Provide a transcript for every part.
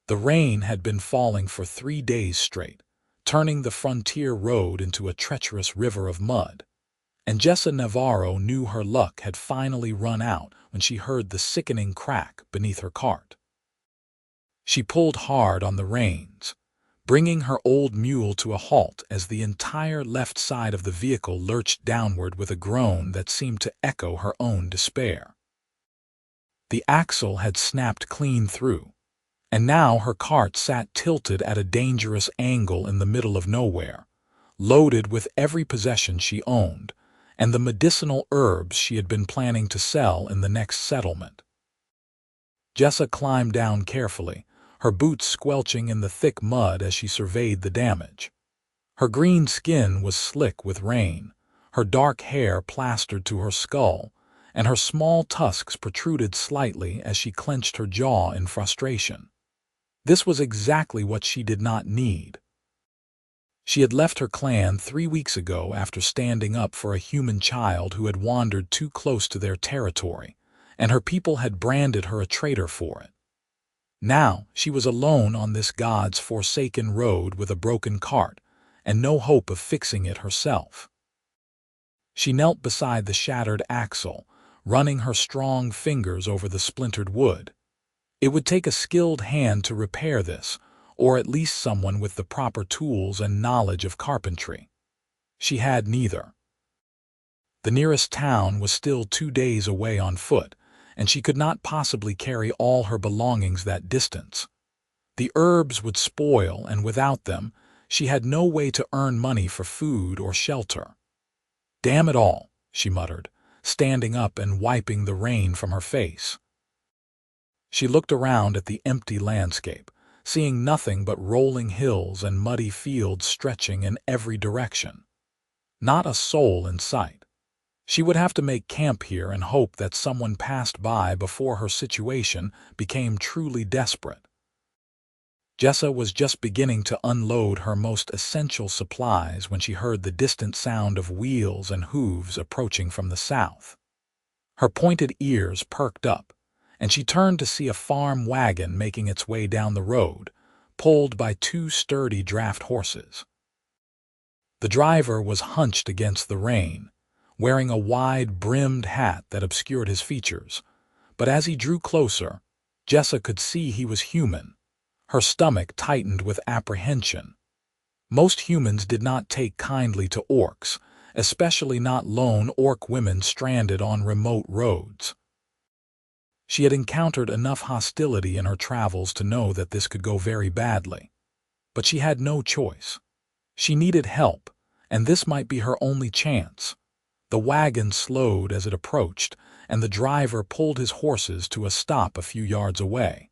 The rain had been falling for 3 days straight, turning the frontier road into a treacherous river of mud. And Jessa Navarro knew her luck had finally run out when she heard the sickening crack beneath her cart. She pulled hard on the reins, bringing her old mule to a halt as the entire left side of the vehicle lurched downward with a groan that seemed to echo her own despair. The axle had snapped clean through, and now her cart sat tilted at a dangerous angle in the middle of nowhere, loaded with every possession she owned and the medicinal herbs she had been planning to sell in the next settlement. Jessa climbed down carefully, her boots squelching in the thick mud as she surveyed the damage. Her green skin was slick with rain, her dark hair plastered to her skull, and her small tusks protruded slightly as she clenched her jaw in frustration. This was exactly what she did not need. She had left her clan 3 weeks ago after standing up for a human child who had wandered too close to their territory, and her people had branded her a traitor for it. Now she was alone on this God's forsaken road with a broken cart, and no hope of fixing it herself. She knelt beside the shattered axle, running her strong fingers over the splintered wood. It would take a skilled hand to repair this, or at least someone with the proper tools and knowledge of carpentry. She had neither. The nearest town was still 2 days away on foot, and she could not possibly carry all her belongings that distance. The herbs would spoil, and without them, she had no way to earn money for food or shelter. "Damn it all," she muttered, standing up and wiping the rain from her face. She looked around at the empty landscape, seeing nothing but rolling hills and muddy fields stretching in every direction. Not a soul in sight. She would have to make camp here and hope that someone passed by before her situation became truly desperate. Jessa was just beginning to unload her most essential supplies when she heard the distant sound of wheels and hooves approaching from the south. Her pointed ears perked up, and she turned to see a farm wagon making its way down the road, pulled by 2 sturdy draft horses. The driver was hunched against the rain, wearing a wide-brimmed hat that obscured his features, but as he drew closer, Jessa could see he was human. Her stomach tightened with apprehension. Most humans did not take kindly to orcs, especially not lone orc women stranded on remote roads. She had encountered enough hostility in her travels to know that this could go very badly. But she had no choice. She needed help, and this might be her only chance. The wagon slowed as it approached, and the driver pulled his horses to a stop a few yards away.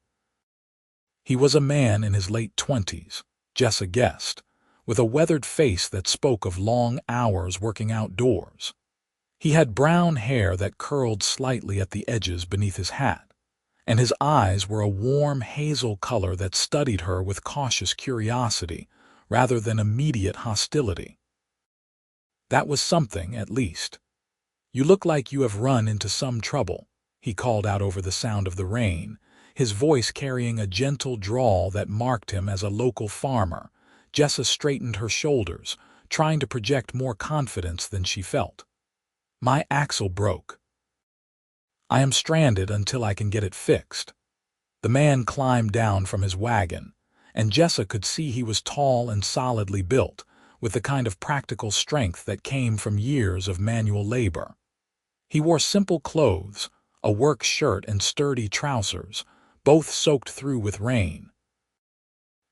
He was a man in his late 20s, Jessa guessed, with a weathered face that spoke of long hours working outdoors. He had brown hair that curled slightly at the edges beneath his hat, and his eyes were a warm hazel color that studied her with cautious curiosity rather than immediate hostility. That was something, at least. "You look like you have run into some trouble," he called out over the sound of the rain, his voice carrying a gentle drawl that marked him as a local farmer. Jessa straightened her shoulders, trying to project more confidence than she felt. "My axle broke. I am stranded until I can get it fixed." The man climbed down from his wagon, and Jessa could see he was tall and solidly built, with the kind of practical strength that came from years of manual labor. He wore simple clothes, a work shirt and sturdy trousers, both soaked through with rain.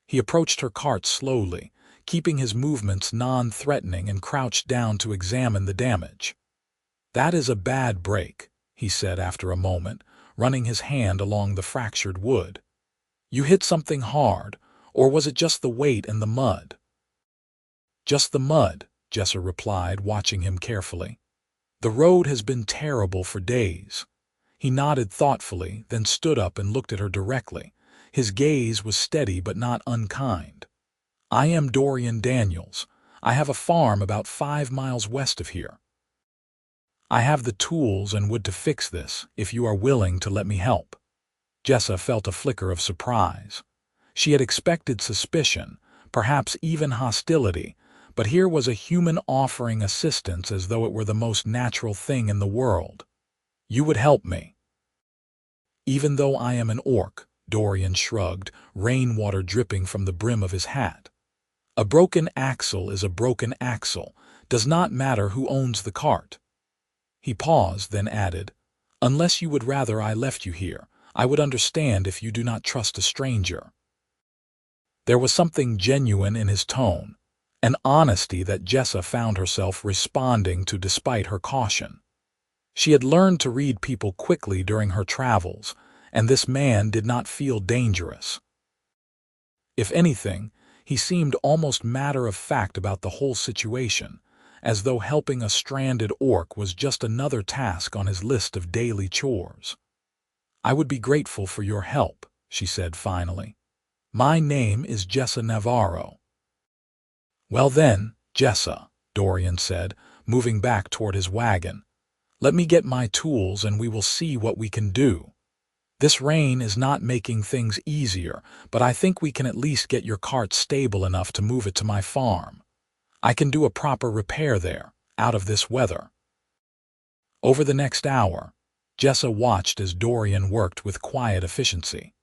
He approached her cart slowly, keeping his movements non-threatening, and crouched down to examine the damage. "That is a bad break," he said after a moment, running his hand along the fractured wood. "You hit something hard, or was it just the weight and the mud?" "Just the mud," Jessa replied, watching him carefully. "The road has been terrible for days." He nodded thoughtfully, then stood up and looked at her directly. His gaze was steady but not unkind. "I am Dorian Daniels. I have a farm about 5 miles west of here. I have the tools and wood to fix this, if you are willing to let me help." Jessa felt a flicker of surprise. She had expected suspicion, perhaps even hostility, but here was a human offering assistance as though it were the most natural thing in the world. "You would help me." "Even though I am an orc," Dorian shrugged, rainwater dripping from the brim of his hat. "A broken axle is a broken axle. Does not matter who owns the cart." He paused, then added, "Unless you would rather I left you here, I would understand if you do not trust a stranger." There was something genuine in his tone, an honesty that Jessa found herself responding to despite her caution. She had learned to read people quickly during her travels, and this man did not feel dangerous. If anything, he seemed almost matter-of-fact about the whole situation, as though helping a stranded orc was just another task on his list of daily chores. "I would be grateful for your help," she said finally. "My name is Jessa Navarro." "Well then, Jessa," Dorian said, moving back toward his wagon. "Let me get my tools and we will see what we can do. This rain is not making things easier, but I think we can at least get your cart stable enough to move it to my farm. I can do a proper repair there, out of this weather." Over the next hour, Jessa watched as Dorian worked with quiet efficiency.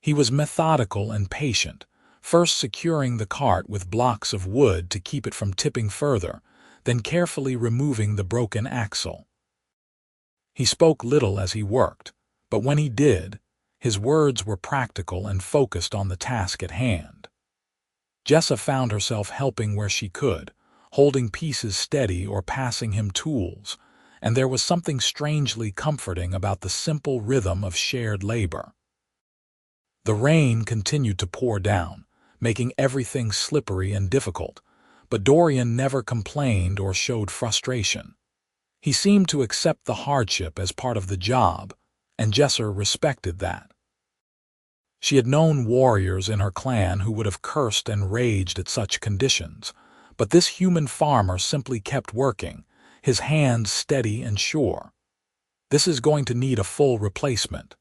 He was methodical and patient, first securing the cart with blocks of wood to keep it from tipping further, then carefully removing the broken axle. He spoke little as he worked, but when he did, his words were practical and focused on the task at hand. Jessa found herself helping where she could, holding pieces steady or passing him tools, and there was something strangely comforting about the simple rhythm of shared labor. The rain continued to pour down, making everything slippery and difficult, but Dorian never complained or showed frustration. He seemed to accept the hardship as part of the job, and Jessa respected that. She had known warriors in her clan who would have cursed and raged at such conditions, but this human farmer simply kept working, his hands steady and sure. "This is going to need a full replacement,"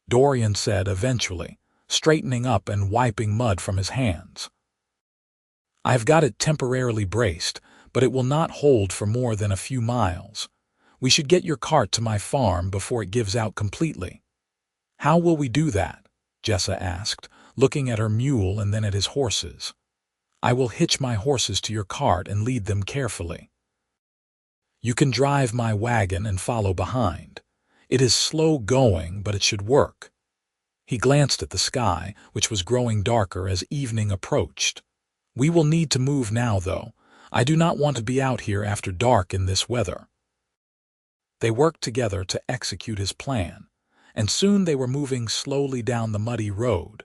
Dorian said eventually, straightening up and wiping mud from his hands. "I have got it temporarily braced, but it will not hold for more than a few miles. We should get your cart to my farm before it gives out completely." "How will we do that?" Jessa asked, looking at her mule and then at his horses. "I will hitch my horses to your cart and lead them carefully. You can drive my wagon and follow behind. It is slow going, but it should work." He glanced at the sky, which was growing darker as evening approached. "We will need to move now, though. I do not want to be out here after dark in this weather." They worked together to execute his plan, and soon they were moving slowly down the muddy road,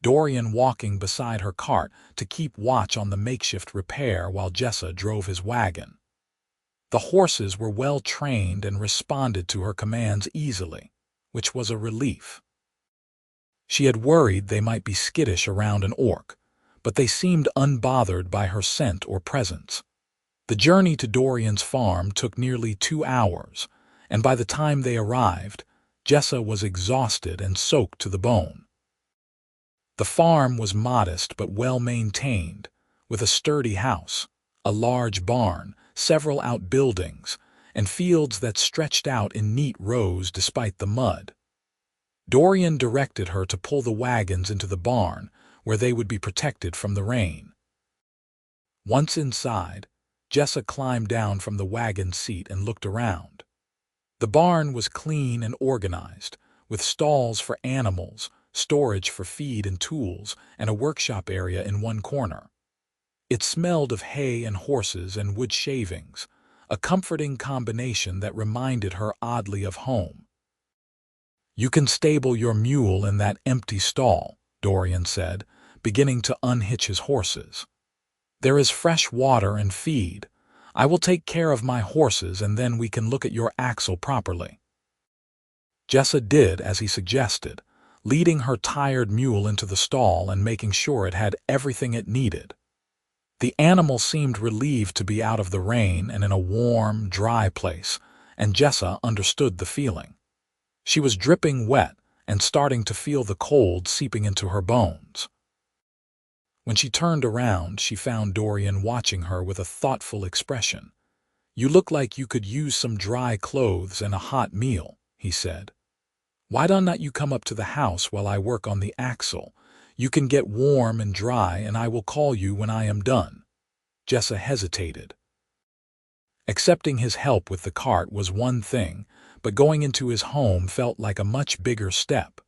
Dorian walking beside her cart to keep watch on the makeshift repair while Jessa drove his wagon. The horses were well trained and responded to her commands easily, which was a relief. She had worried they might be skittish around an orc, but they seemed unbothered by her scent or presence. The journey to Dorian's farm took nearly 2 hours, and by the time they arrived, Jessa was exhausted and soaked to the bone. The farm was modest but well-maintained, with a sturdy house, a large barn, several outbuildings, and fields that stretched out in neat rows despite the mud. Dorian directed her to pull the wagons into the barn, where they would be protected from the rain. Once inside, Jessa climbed down from the wagon seat and looked around. The barn was clean and organized, with stalls for animals, storage for feed and tools, and a workshop area in one corner. It smelled of hay and horses and wood shavings, a comforting combination that reminded her oddly of home. "You can stable your mule in that empty stall," Dorian said, beginning to unhitch his horses. "There is fresh water and feed. I will take care of my horses and then we can look at your axle properly." Jessa did as he suggested, leading her tired mule into the stall and making sure it had everything it needed. The animal seemed relieved to be out of the rain and in a warm, dry place, and Jessa understood the feeling. She was dripping wet, and starting to feel the cold seeping into her bones. When she turned around, she found Dorian watching her with a thoughtful expression. "You look like you could use some dry clothes and a hot meal," he said. "Why don't you come up to the house while I work on the axle? You can get warm and dry, and I will call you when I am done." Jessa hesitated. Accepting his help with the cart was one thing, but going into his home felt like a much bigger step.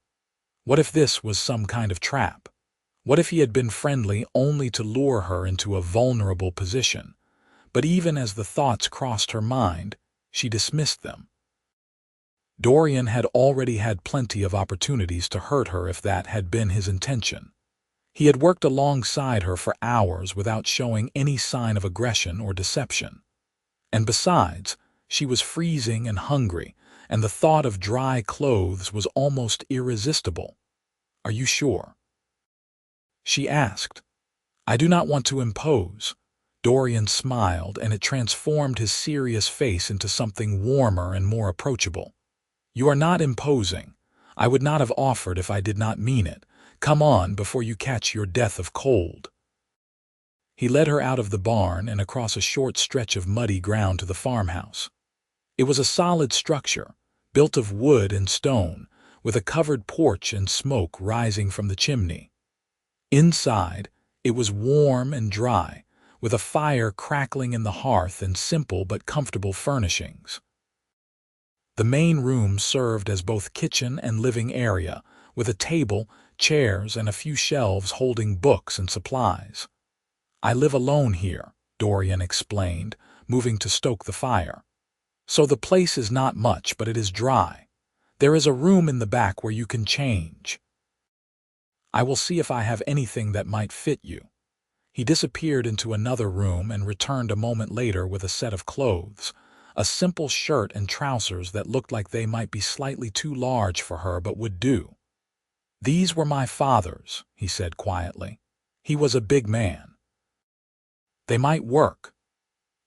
What if this was some kind of trap? What if he had been friendly only to lure her into a vulnerable position? But even as the thoughts crossed her mind, she dismissed them. Dorian had already had plenty of opportunities to hurt her if that had been his intention. He had worked alongside her for hours without showing any sign of aggression or deception. And besides, she was freezing and hungry, and the thought of dry clothes was almost irresistible. "Are you sure?" she asked. "I do not want to impose." Dorian smiled, and it transformed his serious face into something warmer and more approachable. "You are not imposing. I would not have offered if I did not mean it. Come on before you catch your death of cold." He led her out of the barn and across a short stretch of muddy ground to the farmhouse. It was a solid structure, built of wood and stone, with a covered porch and smoke rising from the chimney. Inside, it was warm and dry, with a fire crackling in the hearth and simple but comfortable furnishings. The main room served as both kitchen and living area, with a table, chairs, and a few shelves holding books and supplies. "I live alone here," Dorian explained, moving to stoke the fire. "So the place is not much, but it is dry. There is a room in the back where you can change. I will see if I have anything that might fit you." He disappeared into another room and returned a moment later with a set of clothes, a simple shirt and trousers that looked like they might be slightly too large for her but would do. "These were my father's," he said quietly. "He was a big man. They might work."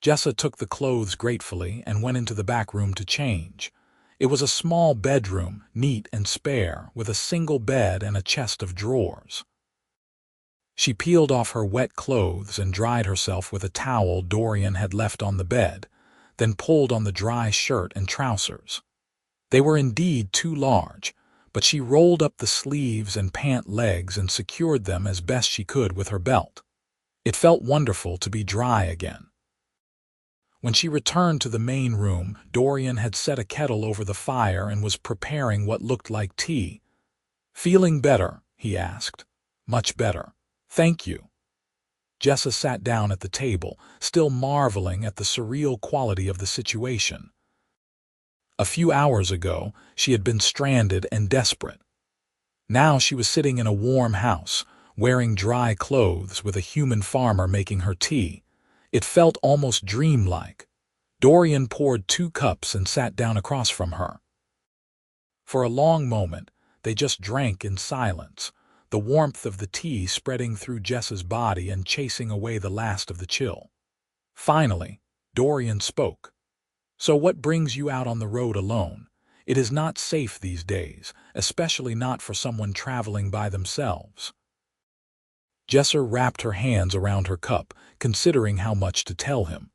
Jessa took the clothes gratefully and went into the back room to change. It was a small bedroom, neat and spare, with a single bed and a chest of drawers. She peeled off her wet clothes and dried herself with a towel Dorian had left on the bed, then pulled on the dry shirt and trousers. They were indeed too large, but she rolled up the sleeves and pant legs and secured them as best she could with her belt. It felt wonderful to be dry again. When she returned to the main room, Dorian had set a kettle over the fire and was preparing what looked like tea. "Feeling better?" he asked. "Much better. Thank you." Jessa sat down at the table, still marveling at the surreal quality of the situation. A few hours ago, she had been stranded and desperate. Now she was sitting in a warm house, wearing dry clothes with a human farmer making her tea. It felt almost dreamlike. Dorian poured 2 cups and sat down across from her. For a long moment, they just drank in silence, the warmth of the tea spreading through Jessa's body and chasing away the last of the chill. Finally, Dorian spoke. "So what brings you out on the road alone? It is not safe these days, especially not for someone traveling by themselves." Jessa wrapped her hands around her cup, considering how much to tell him.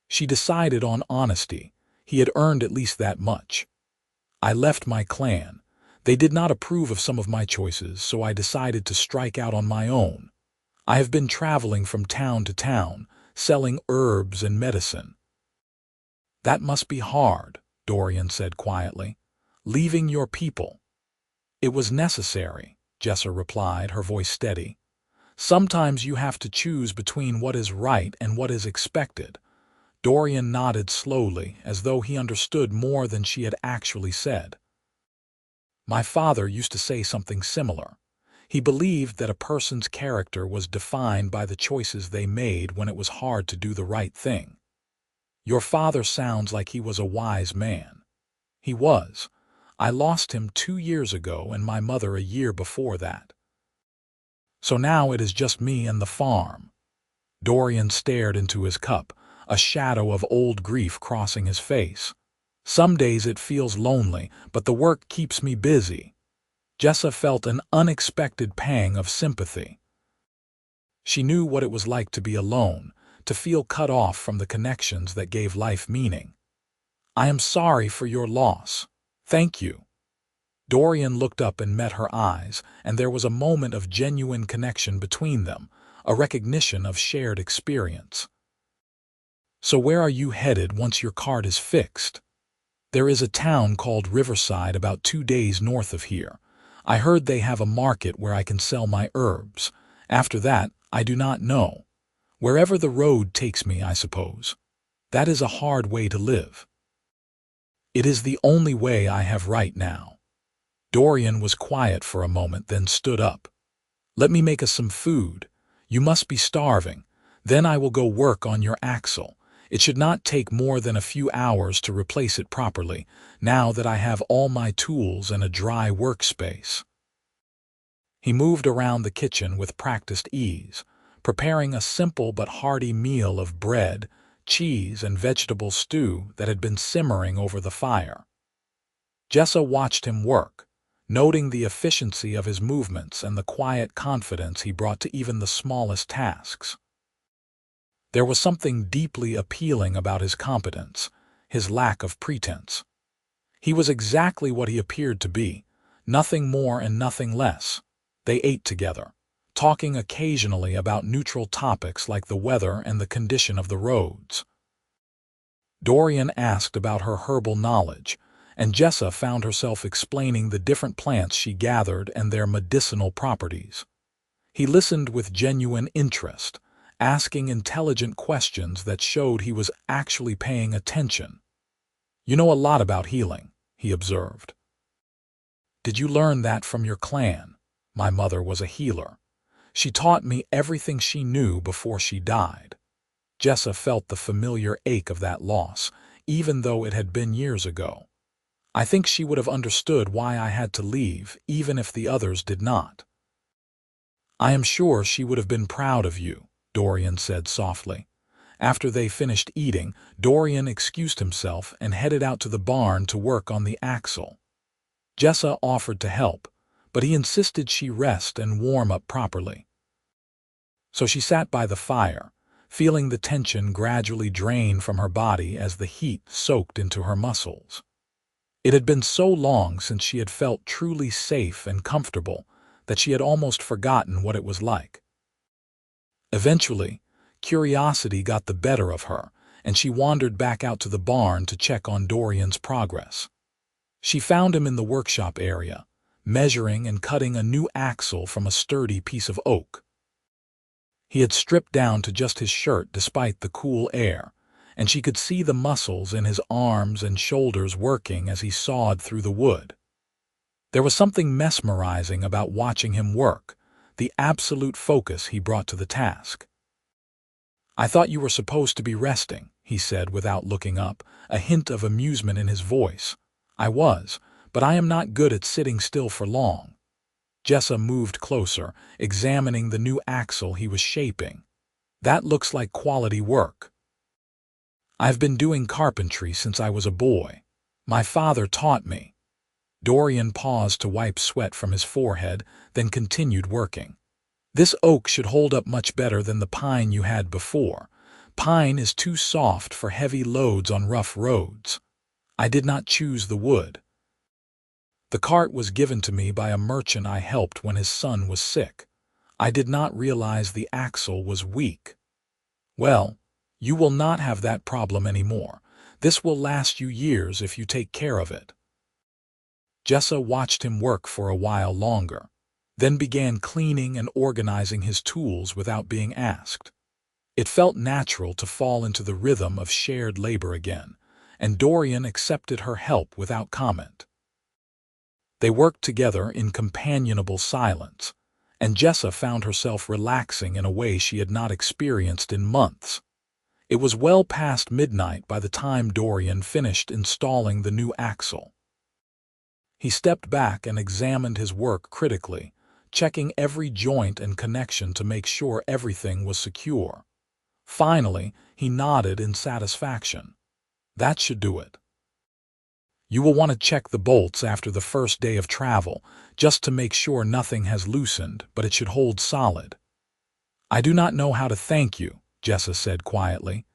She decided on honesty. He had earned at least that much. "I left my clan. They did not approve of some of my choices, so I decided to strike out on my own. I have been traveling from town to town, selling herbs and medicine." "That must be hard," Dorian said quietly. "Leaving your people." "It was necessary," Jessa replied, her voice steady. "Sometimes you have to choose between what is right and what is expected." Dorian nodded slowly, as though he understood more than she had actually said. "My father used to say something similar. He believed that a person's character was defined by the choices they made when it was hard to do the right thing." "Your father sounds like he was a wise man." "He was. I lost him 2 years ago and my mother a year before that. So now it is just me and the farm." Dorian stared into his cup, a shadow of old grief crossing his face. "Some days it feels lonely, but the work keeps me busy." Jessa felt an unexpected pang of sympathy. She knew what it was like to be alone, to feel cut off from the connections that gave life meaning. "I am sorry for your loss. Thank you." Dorian looked up and met her eyes, and there was a moment of genuine connection between them, a recognition of shared experience. "So where are you headed once your cart is fixed?" "There is a town called Riverside about 2 days north of here. I heard they have a market where I can sell my herbs. After that, I do not know. Wherever the road takes me, I suppose. That is a hard way to live." "It is the only way I have right now." Dorian was quiet for a moment, then stood up. "Let me make us some food. You must be starving. Then I will go work on your axle. It should not take more than a few hours to replace it properly, now that I have all my tools and a dry workspace." He moved around the kitchen with practiced ease, preparing a simple but hearty meal of bread, cheese, and vegetable stew that had been simmering over the fire. Jessa watched him work, noting the efficiency of his movements and the quiet confidence he brought to even the smallest tasks. There was something deeply appealing about his competence, his lack of pretense. He was exactly what he appeared to be, nothing more and nothing less. They ate together, talking occasionally about neutral topics like the weather and the condition of the roads. Dorian asked about her herbal knowledge, and Jessa found herself explaining the different plants she gathered and their medicinal properties. He listened with genuine interest, asking intelligent questions that showed he was actually paying attention. "You know a lot about healing," he observed. "Did you learn that from your clan? My mother was a healer. She taught me everything she knew before she died." Jessa felt the familiar ache of that loss, even though it had been years ago. "I think she would have understood why I had to leave, even if the others did not." "I am sure she would have been proud of you," Dorian said softly. After they finished eating, Dorian excused himself and headed out to the barn to work on the axle. Jessa offered to help, but he insisted she rest and warm up properly. So she sat by the fire, feeling the tension gradually drain from her body as the heat soaked into her muscles. It had been so long since she had felt truly safe and comfortable that she had almost forgotten what it was like. Eventually, curiosity got the better of her, and she wandered back out to the barn to check on Dorian's progress. She found him in the workshop area, measuring and cutting a new axle from a sturdy piece of oak. He had stripped down to just his shirt despite the cool air, and she could see the muscles in his arms and shoulders working as he sawed through the wood. There was something mesmerizing about watching him work, the absolute focus he brought to the task. "I thought you were supposed to be resting," he said without looking up, a hint of amusement in his voice. "I was, but I am not good at sitting still for long." Jessa moved closer, examining the new axle he was shaping. "That looks like quality work." "I've been doing carpentry since I was a boy. My father taught me." Dorian paused to wipe sweat from his forehead, then continued working. "This oak should hold up much better than the pine you had before. Pine is too soft for heavy loads on rough roads. I did not choose the wood. The cart was given to me by a merchant I helped when his son was sick. I did not realize the axle was weak." "Well, you will not have that problem anymore. This will last you years if you take care of it." Jessa watched him work for a while longer, then began cleaning and organizing his tools without being asked. It felt natural to fall into the rhythm of shared labor again, and Dorian accepted her help without comment. They worked together in companionable silence, and Jessa found herself relaxing in a way she had not experienced in months. It was well past midnight by the time Dorian finished installing the new axle. He stepped back and examined his work critically, checking every joint and connection to make sure everything was secure. Finally, he nodded in satisfaction. "That should do it." You will want to check the bolts after the first day of travel, just to make sure nothing has loosened, but it should hold solid. I do not know how to thank you, Jessa said quietly.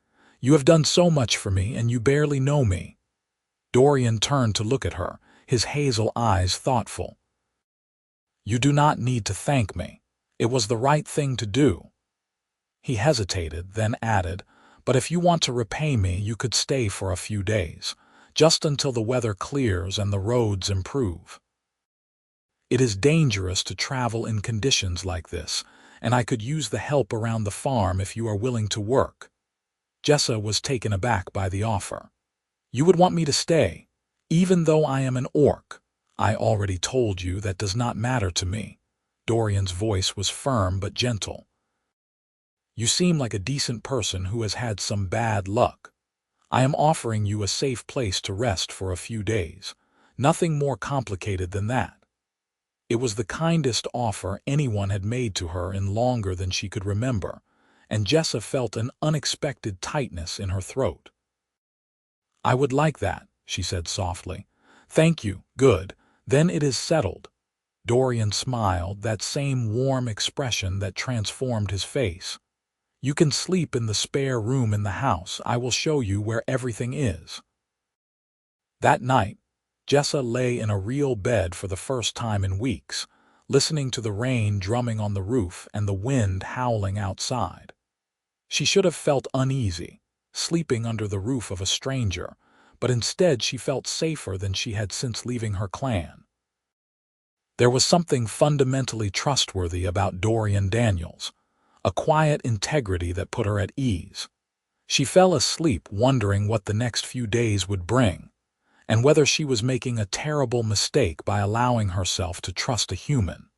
You have done so much for me, and you barely know me. Dorian turned to look at her, his hazel eyes thoughtful. You do not need to thank me. It was the right thing to do. He hesitated, then added, but if you want to repay me, you could stay for a few days, just until the weather clears and the roads improve. It is dangerous to travel in conditions like this, and I could use the help around the farm if you are willing to work. Jessa was taken aback by the offer. You would want me to stay, even though I am an orc. I already told you that does not matter to me. Dorian's voice was firm but gentle. You seem like a decent person who has had some bad luck. I am offering you a safe place to rest for a few days. Nothing more complicated than that. It was the kindest offer anyone had made to her in longer than she could remember, and Jessa felt an unexpected tightness in her throat. I would like that, she said softly. Thank you, good, then it is settled. Dorian smiled, that same warm expression that transformed his face. You can sleep in the spare room in the house. I will show you where everything is. That night, Jessa lay in a real bed for the first time in weeks, listening to the rain drumming on the roof and the wind howling outside. She should have felt uneasy, sleeping under the roof of a stranger, but instead she felt safer than she had since leaving her clan. There was something fundamentally trustworthy about Dorian Daniels, a quiet integrity that put her at ease. She fell asleep wondering what the next few days would bring, and whether she was making a terrible mistake by allowing herself to trust a human.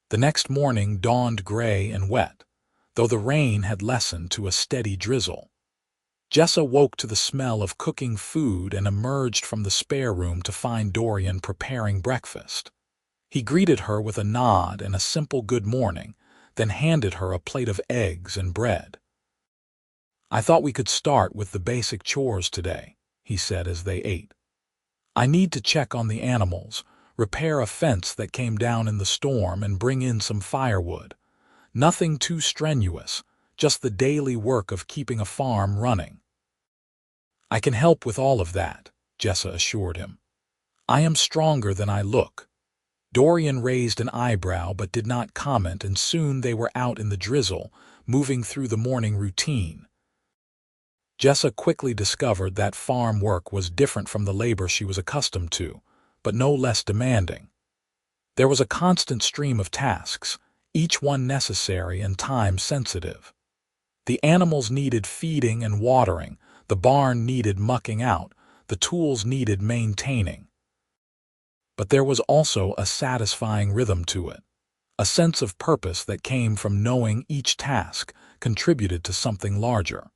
The next morning dawned gray and wet, though the rain had lessened to a steady drizzle. Jessa woke to the smell of cooking food and emerged from the spare room to find Dorian preparing breakfast. He greeted her with a nod and a simple good morning, then handed her a plate of eggs and bread. I thought we could start with the basic chores today, he said as they ate. I need to check on the animals, repair a fence that came down in the storm, and bring in some firewood. Nothing too strenuous, just the daily work of keeping a farm running. I can help with all of that, Jessa assured him. I am stronger than I look. Dorian raised an eyebrow but did not comment, and soon they were out in the drizzle, moving through the morning routine. Jessa quickly discovered that farm work was different from the labor she was accustomed to, but no less demanding. There was a constant stream of tasks, each one necessary and time-sensitive. The animals needed feeding and watering, the barn needed mucking out, the tools needed maintaining. But there was also a satisfying rhythm to it, a sense of purpose that came from knowing each task contributed to something larger.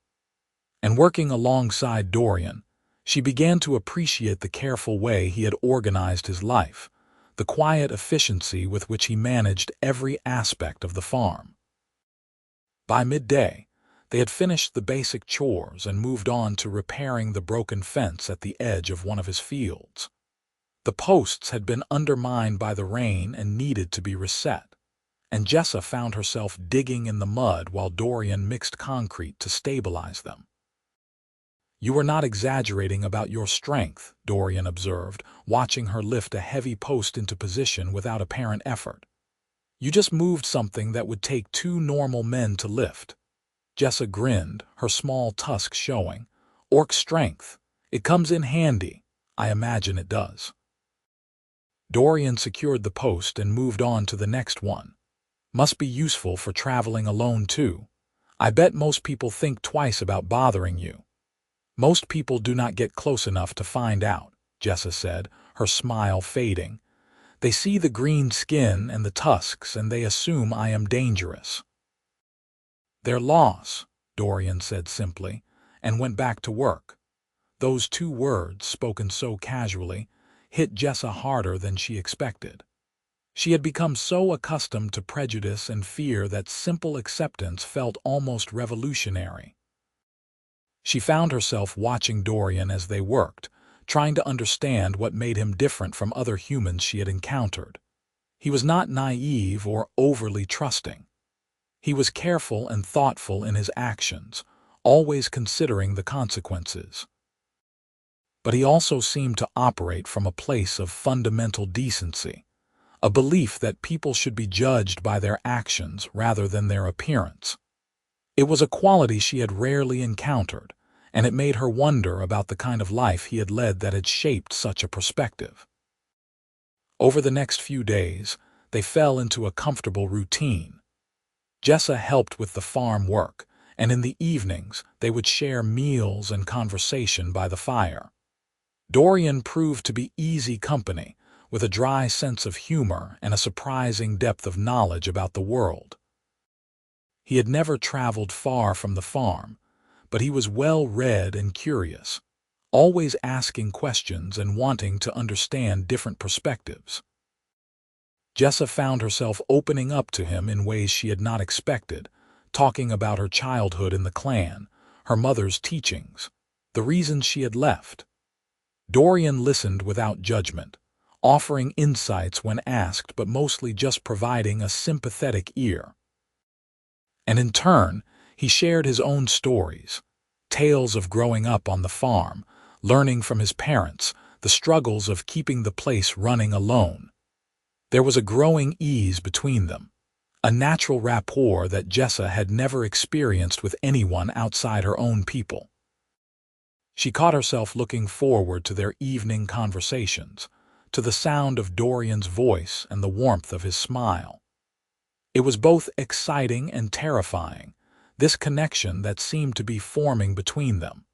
And working alongside Dorian, she began to appreciate the careful way he had organized his life, the quiet efficiency with which he managed every aspect of the farm. By midday, they had finished the basic chores and moved on to repairing the broken fence at the edge of one of his fields. The posts had been undermined by the rain and needed to be reset, and Jessa found herself digging in the mud while Dorian mixed concrete to stabilize them. You were not exaggerating about your strength, Dorian observed, watching her lift a heavy post into position without apparent effort. You just moved something that would take 2 normal men to lift. Jessa grinned, her small tusks showing. Orc strength. It comes in handy. I imagine it does. Dorian secured the post and moved on to the next one. Must be useful for traveling alone too. I bet most people think twice about bothering you. Most people do not get close enough to find out, Jessa said, her smile fading. They see the green skin and the tusks and they assume I am dangerous. Their loss, Dorian said simply, and went back to work. Those 2 words, spoken so casually, hit Jessa harder than she expected. She had become so accustomed to prejudice and fear that simple acceptance felt almost revolutionary. She found herself watching Dorian as they worked, trying to understand what made him different from other humans she had encountered. He was not naive or overly trusting. He was careful and thoughtful in his actions, always considering the consequences. But he also seemed to operate from a place of fundamental decency, a belief that people should be judged by their actions rather than their appearance. It was a quality she had rarely encountered, and it made her wonder about the kind of life he had led that had shaped such a perspective. Over the next few days, they fell into a comfortable routine. Jessa helped with the farm work, and in the evenings they would share meals and conversation by the fire. Dorian proved to be easy company, with a dry sense of humor and a surprising depth of knowledge about the world. He had never traveled far from the farm, but he was well-read and curious, always asking questions and wanting to understand different perspectives. Jessa found herself opening up to him in ways she had not expected, talking about her childhood in the clan, her mother's teachings, the reasons she had left. Dorian listened without judgment, offering insights when asked but mostly just providing a sympathetic ear. And in turn, he shared his own stories, tales of growing up on the farm, learning from his parents, the struggles of keeping the place running alone. There was a growing ease between them, a natural rapport that Jessa had never experienced with anyone outside her own people. She caught herself looking forward to their evening conversations, to the sound of Dorian's voice and the warmth of his smile. It was both exciting and terrifying, this connection that seemed to be forming between them.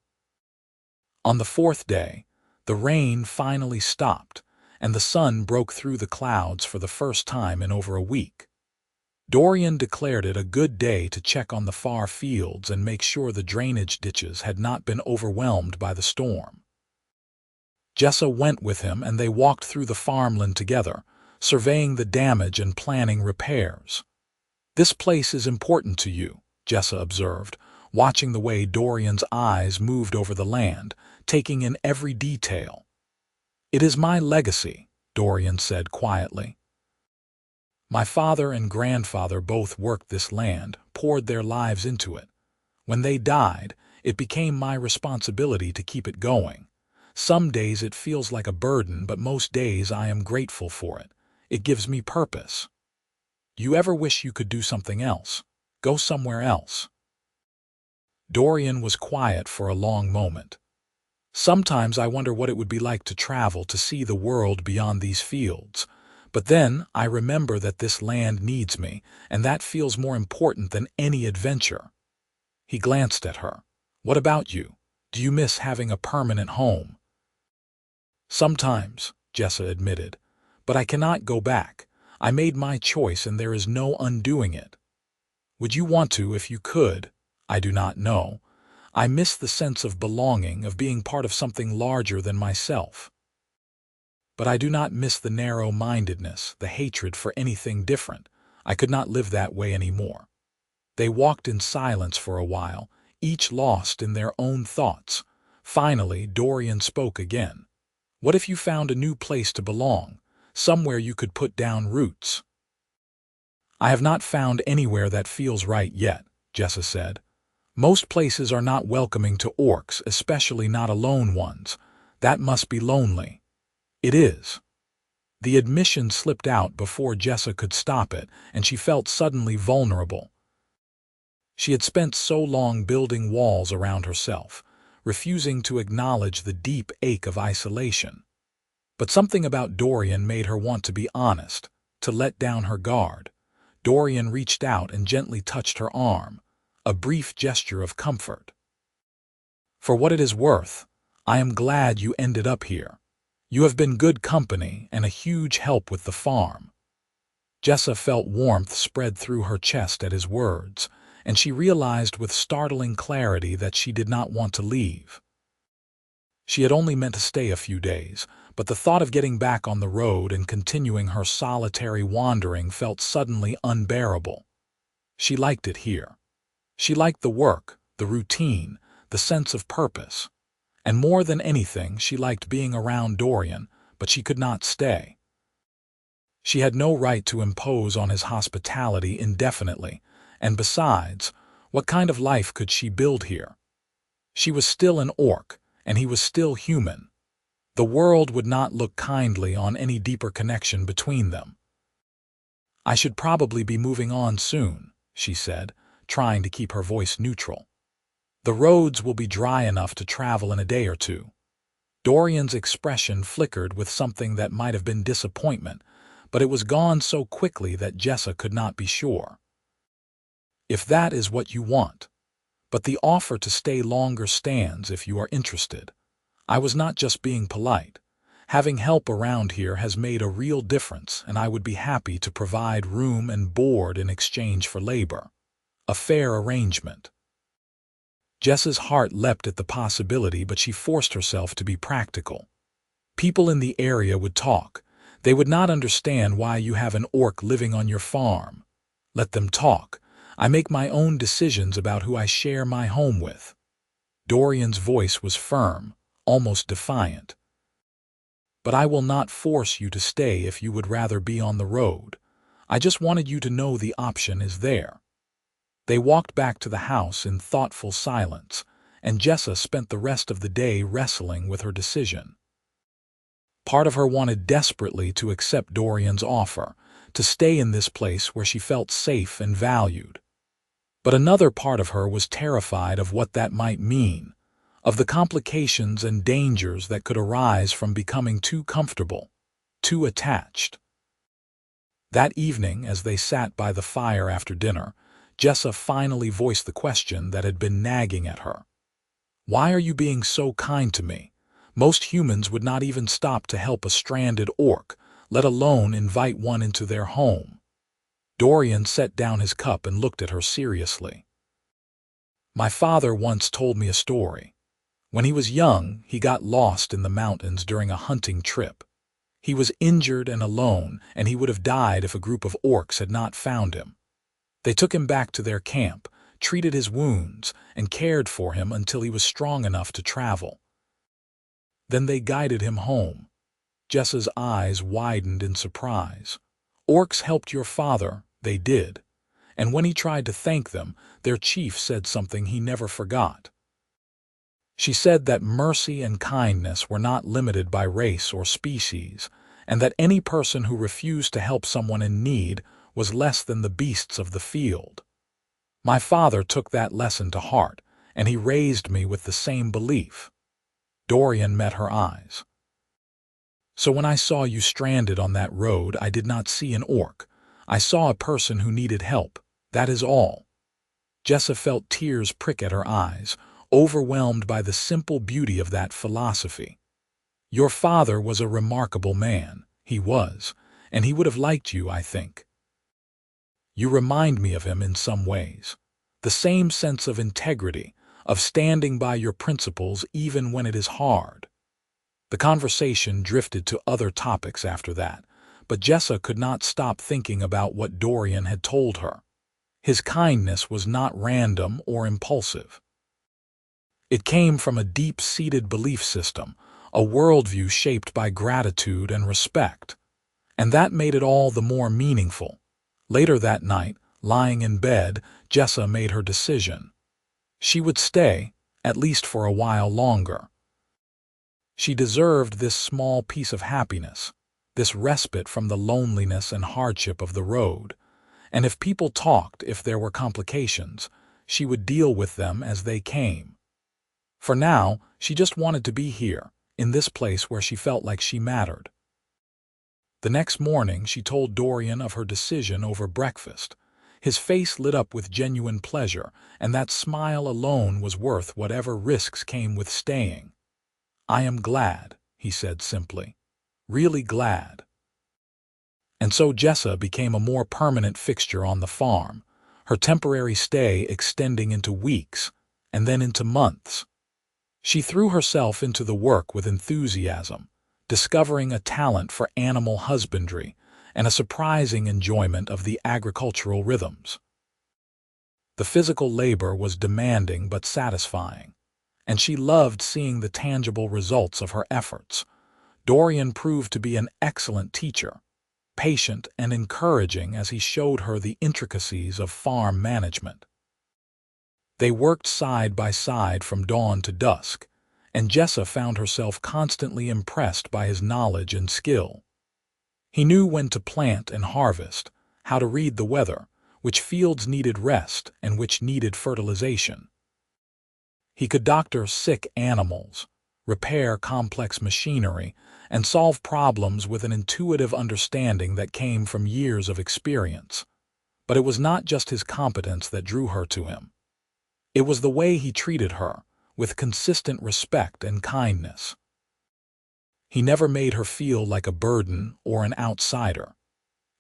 On the fourth day, the rain finally stopped, and the sun broke through the clouds for the first time in over a week. Dorian declared it a good day to check on the far fields and make sure the drainage ditches had not been overwhelmed by the storm. Jessa went with him and they walked through the farmland together, surveying the damage and planning repairs. "This place is important to you," Jessa observed, watching the way Dorian's eyes moved over the land, taking in every detail. "It is my legacy," Dorian said quietly. "My father and grandfather both worked this land, poured their lives into it. When they died, it became my responsibility to keep it going. Some days it feels like a burden, but most days I am grateful for it. It gives me purpose." "You ever wish you could do something else? Go somewhere else?" Dorian was quiet for a long moment. "Sometimes I wonder what it would be like to travel to see the world beyond these fields. But then I remember that this land needs me, and that feels more important than any adventure." He glanced at her. "What about you? Do you miss having a permanent home?" "Sometimes," Jessa admitted, "but I cannot go back. I made my choice and there is no undoing it." "Would you want to if you could?" "I do not know. I miss the sense of belonging, of being part of something larger than myself. But I do not miss the narrow-mindedness, the hatred for anything different. I could not live that way anymore." They walked in silence for a while, each lost in their own thoughts. Finally, Dorian spoke again. "What if you found a new place to belong, somewhere you could put down roots?" "I have not found anywhere that feels right yet," Jessa said. "Most places are not welcoming to orcs, especially not alone ones. That must be lonely." "It is." The admission slipped out before Jessa could stop it, and she felt suddenly vulnerable. She had spent so long building walls around herself, refusing to acknowledge the deep ache of isolation. But something about Dorian made her want to be honest, to let down her guard. Dorian reached out and gently touched her arm, a brief gesture of comfort. "For what it is worth, I am glad you ended up here. You have been good company and a huge help with the farm." Jessa felt warmth spread through her chest at his words, and she realized with startling clarity that she did not want to leave. She had only meant to stay a few days, but the thought of getting back on the road and continuing her solitary wandering felt suddenly unbearable. She liked it here. She liked the work, the routine, the sense of purpose. and more than anything she liked being around Dorian, but she could not stay. She had no right to impose on his hospitality indefinitely, and besides, what kind of life could she build here? She was still an orc, and he was still human. The world would not look kindly on any deeper connection between them. "I should probably be moving on soon," she said, trying to keep her voice neutral. "The roads will be dry enough to travel in a day or two." Dorian's expression flickered with something that might have been disappointment, but it was gone so quickly that Jessa could not be sure. "If that is what you want. But the offer to stay longer stands if you are interested. I was not just being polite. Having help around here has made a real difference, and I would be happy to provide room and board in exchange for labor. A fair arrangement." Jessa's heart leapt at the possibility, but she forced herself to be practical. People in the area would talk. They would not understand why you have an orc living on your farm. Let them talk. I make my own decisions about who I share my home with. Dorian's voice was firm, almost defiant. "But I will not force you to stay if you would rather be on the road. I just wanted you to know the option is there." They walked back to the house in thoughtful silence, and Jessa spent the rest of the day wrestling with her decision. Part of her wanted desperately to accept Dorian's offer, to stay in this place where she felt safe and valued. But another part of her was terrified of what that might mean, of the complications and dangers that could arise from becoming too comfortable, too attached. That evening, as they sat by the fire after dinner, Jessa finally voiced the question that had been nagging at her. "Why are you being so kind to me? Most humans would not even stop to help a stranded orc, let alone invite one into their home." Dorian set down his cup and looked at her seriously. "My father once told me a story. When he was young, he got lost in the mountains during a hunting trip. He was injured and alone, and he would have died if a group of orcs had not found him. They took him back to their camp, treated his wounds, and cared for him until he was strong enough to travel. Then they guided him home." Jessa's eyes widened in surprise. "Orcs helped your father, they did. And when he tried to thank them, their chief said something he never forgot. She said that mercy and kindness were not limited by race or species, and that any person who refused to help someone in need was less than the beasts of the field. My father took that lesson to heart, and he raised me with the same belief." Dorian met her eyes. "So when I saw you stranded on that road, I did not see an orc. I saw a person who needed help. That is all." Jessa felt tears prick at her eyes, overwhelmed by the simple beauty of that philosophy. "Your father was a remarkable man. He was, and he would have liked you, I think. You remind me of him in some ways. The same sense of integrity, of standing by your principles even when it is hard." The conversation drifted to other topics after that, but Jessa could not stop thinking about what Dorian had told her. His kindness was not random or impulsive. It came from a deep-seated belief system, a worldview shaped by gratitude and respect. And that made it all the more meaningful. Later that night, lying in bed, Jessa made her decision. She would stay, at least for a while longer. She deserved this small piece of happiness, this respite from the loneliness and hardship of the road. And if people talked, if there were complications, she would deal with them as they came. For now, she just wanted to be here, in this place where she felt like she mattered. The next morning, she told Dorian of her decision over breakfast. His face lit up with genuine pleasure, and that smile alone was worth whatever risks came with staying. "I am glad," he said simply. "Really glad." And so Jessa became a more permanent fixture on the farm, her temporary stay extending into weeks, and then into months. She threw herself into the work with enthusiasm, discovering a talent for animal husbandry and a surprising enjoyment of the agricultural rhythms. The physical labor was demanding but satisfying, and she loved seeing the tangible results of her efforts. Dorian proved to be an excellent teacher, patient and encouraging as he showed her the intricacies of farm management. They worked side by side from dawn to dusk, and Jessa found herself constantly impressed by his knowledge and skill. He knew when to plant and harvest, how to read the weather, which fields needed rest and which needed fertilization. He could doctor sick animals, repair complex machinery, and solve problems with an intuitive understanding that came from years of experience. But it was not just his competence that drew her to him. It was the way he treated her, with consistent respect and kindness. He never made her feel like a burden or an outsider.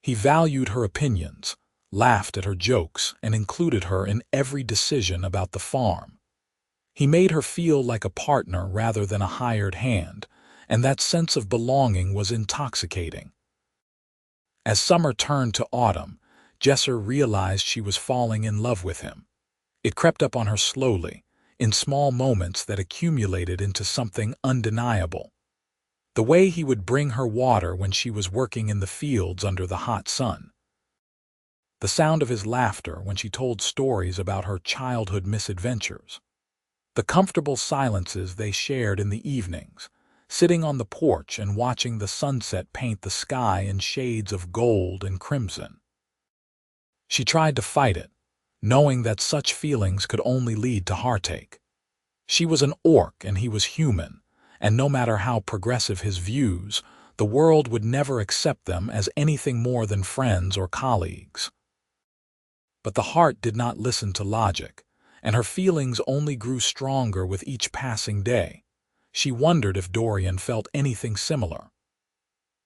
He valued her opinions, laughed at her jokes, and included her in every decision about the farm. He made her feel like a partner rather than a hired hand, and that sense of belonging was intoxicating. As summer turned to autumn, Jessa realized she was falling in love with him. It crept up on her slowly, in small moments that accumulated into something undeniable. The way he would bring her water when she was working in the fields under the hot sun. The sound of his laughter when she told stories about her childhood misadventures. The comfortable silences they shared in the evenings, sitting on the porch and watching the sunset paint the sky in shades of gold and crimson. She tried to fight it, knowing that such feelings could only lead to heartache. She was an orc and he was human, and no matter how progressive his views, the world would never accept them as anything more than friends or colleagues. But the heart did not listen to logic, and her feelings only grew stronger with each passing day. She wondered if Dorian felt anything similar.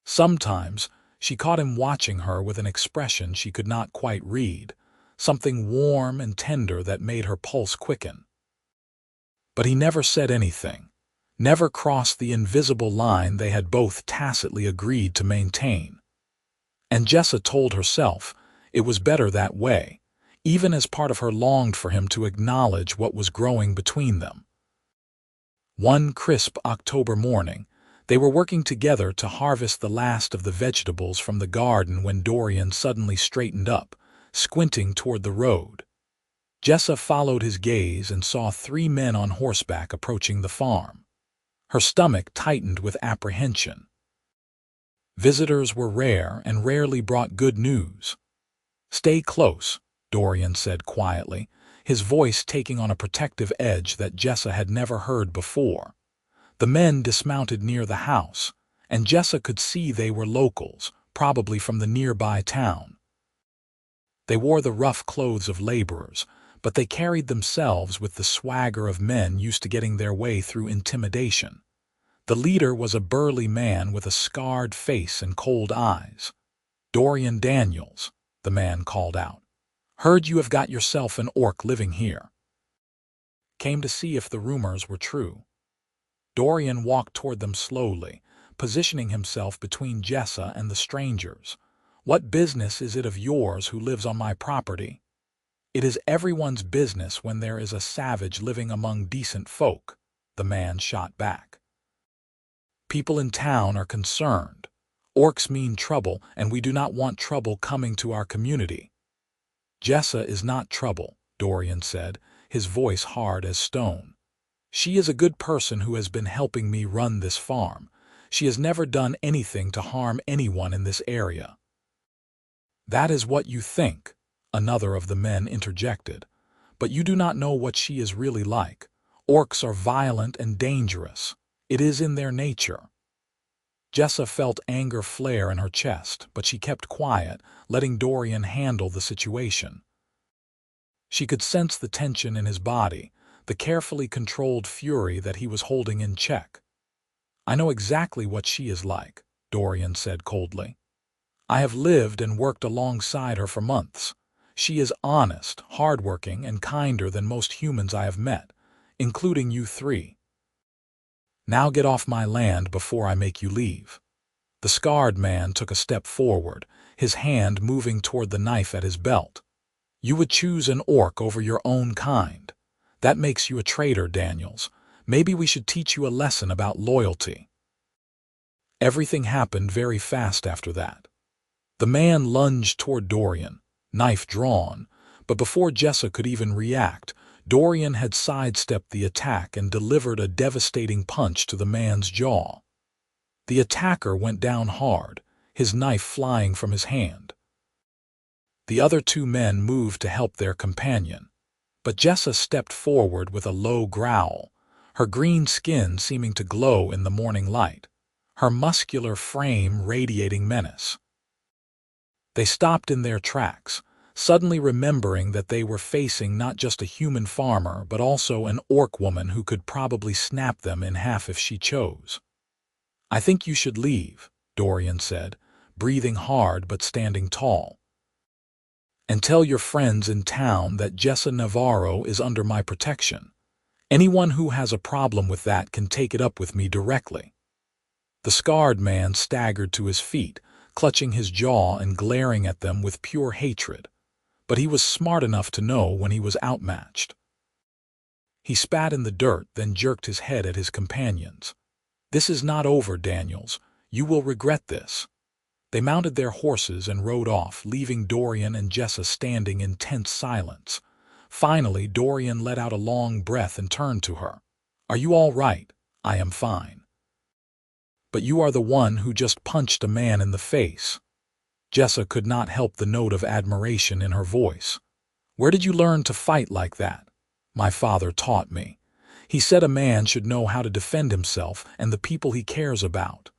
Sometimes, she caught him watching her with an expression she could not quite read, something warm and tender that made her pulse quicken. But he never said anything, never crossed the invisible line they had both tacitly agreed to maintain. And Jessa told herself it was better that way, even as part of her longed for him to acknowledge what was growing between them. One crisp October morning, they were working together to harvest the last of the vegetables from the garden when Dorian suddenly straightened up, squinting toward the road. Jessa followed his gaze and saw 3 men on horseback approaching the farm. Her stomach tightened with apprehension. Visitors were rare and rarely brought good news. "Stay close," Dorian said quietly, his voice taking on a protective edge that Jessa had never heard before. The men dismounted near the house, and Jessa could see they were locals, probably from the nearby town. They wore the rough clothes of laborers, but they carried themselves with the swagger of men used to getting their way through intimidation. The leader was a burly man with a scarred face and cold eyes. "Dorian Daniels," the man called out. "Heard you have got yourself an orc living here. Came to see if the rumors were true." Dorian walked toward them slowly, positioning himself between Jessa and the strangers. "What business is it of yours who lives on my property?" "It is everyone's business when there is a savage living among decent folk," the man shot back. "People in town are concerned. Orcs mean trouble, and we do not want trouble coming to our community." "Jessa is not trouble," Dorian said, his voice hard as stone. "She is a good person who has been helping me run this farm. She has never done anything to harm anyone in this area." "That is what you think," another of the men interjected. "But you do not know what she is really like. Orcs are violent and dangerous. It is in their nature." Jessa felt anger flare in her chest, but she kept quiet, letting Dorian handle the situation. She could sense the tension in his body, the carefully controlled fury that he was holding in check. "I know exactly what she is like," Dorian said coldly. "I have lived and worked alongside her for months. She is honest, hardworking, and kinder than most humans I have met, including you 3. Now get off my land before I make you leave." The scarred man took a step forward, his hand moving toward the knife at his belt. "You would choose an orc over your own kind. That makes you a traitor, Daniels. Maybe we should teach you a lesson about loyalty." Everything happened very fast after that. The man lunged toward Dorian, knife drawn, but before Jessa could even react, Dorian had sidestepped the attack and delivered a devastating punch to the man's jaw. The attacker went down hard, his knife flying from his hand. The other two men moved to help their companion, but Jessa stepped forward with a low growl, her green skin seeming to glow in the morning light, her muscular frame radiating menace. They stopped in their tracks, suddenly remembering that they were facing not just a human farmer but also an orc woman who could probably snap them in half if she chose. "I think you should leave," Dorian said, breathing hard but standing tall. "And tell your friends in town that Jessa Navarro is under my protection. Anyone who has a problem with that can take it up with me directly." The scarred man staggered to his feet, clutching his jaw and glaring at them with pure hatred. But he was smart enough to know when he was outmatched. He spat in the dirt, then jerked his head at his companions. "This is not over, Daniels. You will regret this." They mounted their horses and rode off, leaving Dorian and Jessa standing in tense silence. Finally, Dorian let out a long breath and turned to her. "Are you all right?" "I am fine." "But you are the one who just punched a man in the face." Jessa could not help the note of admiration in her voice. "Where did you learn to fight like that?" "My father taught me. He said a man should know how to defend himself and the people he cares about."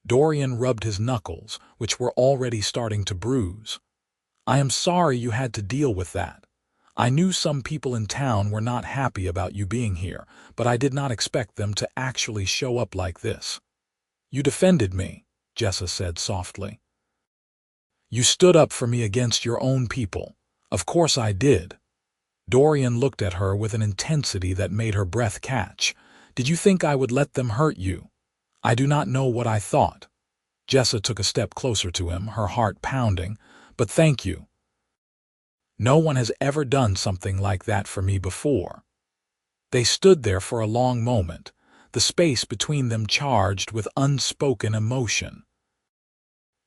Dorian rubbed his knuckles, which were already starting to bruise. "I am sorry you had to deal with that. I knew some people in town were not happy about you being here, but I did not expect them to actually show up like this." "You defended me," Jessa said softly. "You stood up for me against your own people." "Of course I did." Dorian looked at her with an intensity that made her breath catch. "Did you think I would let them hurt you?" "I do not know what I thought." Jessa took a step closer to him, her heart pounding. "But thank you. No one has ever done something like that for me before." They stood there for a long moment, the space between them charged with unspoken emotion.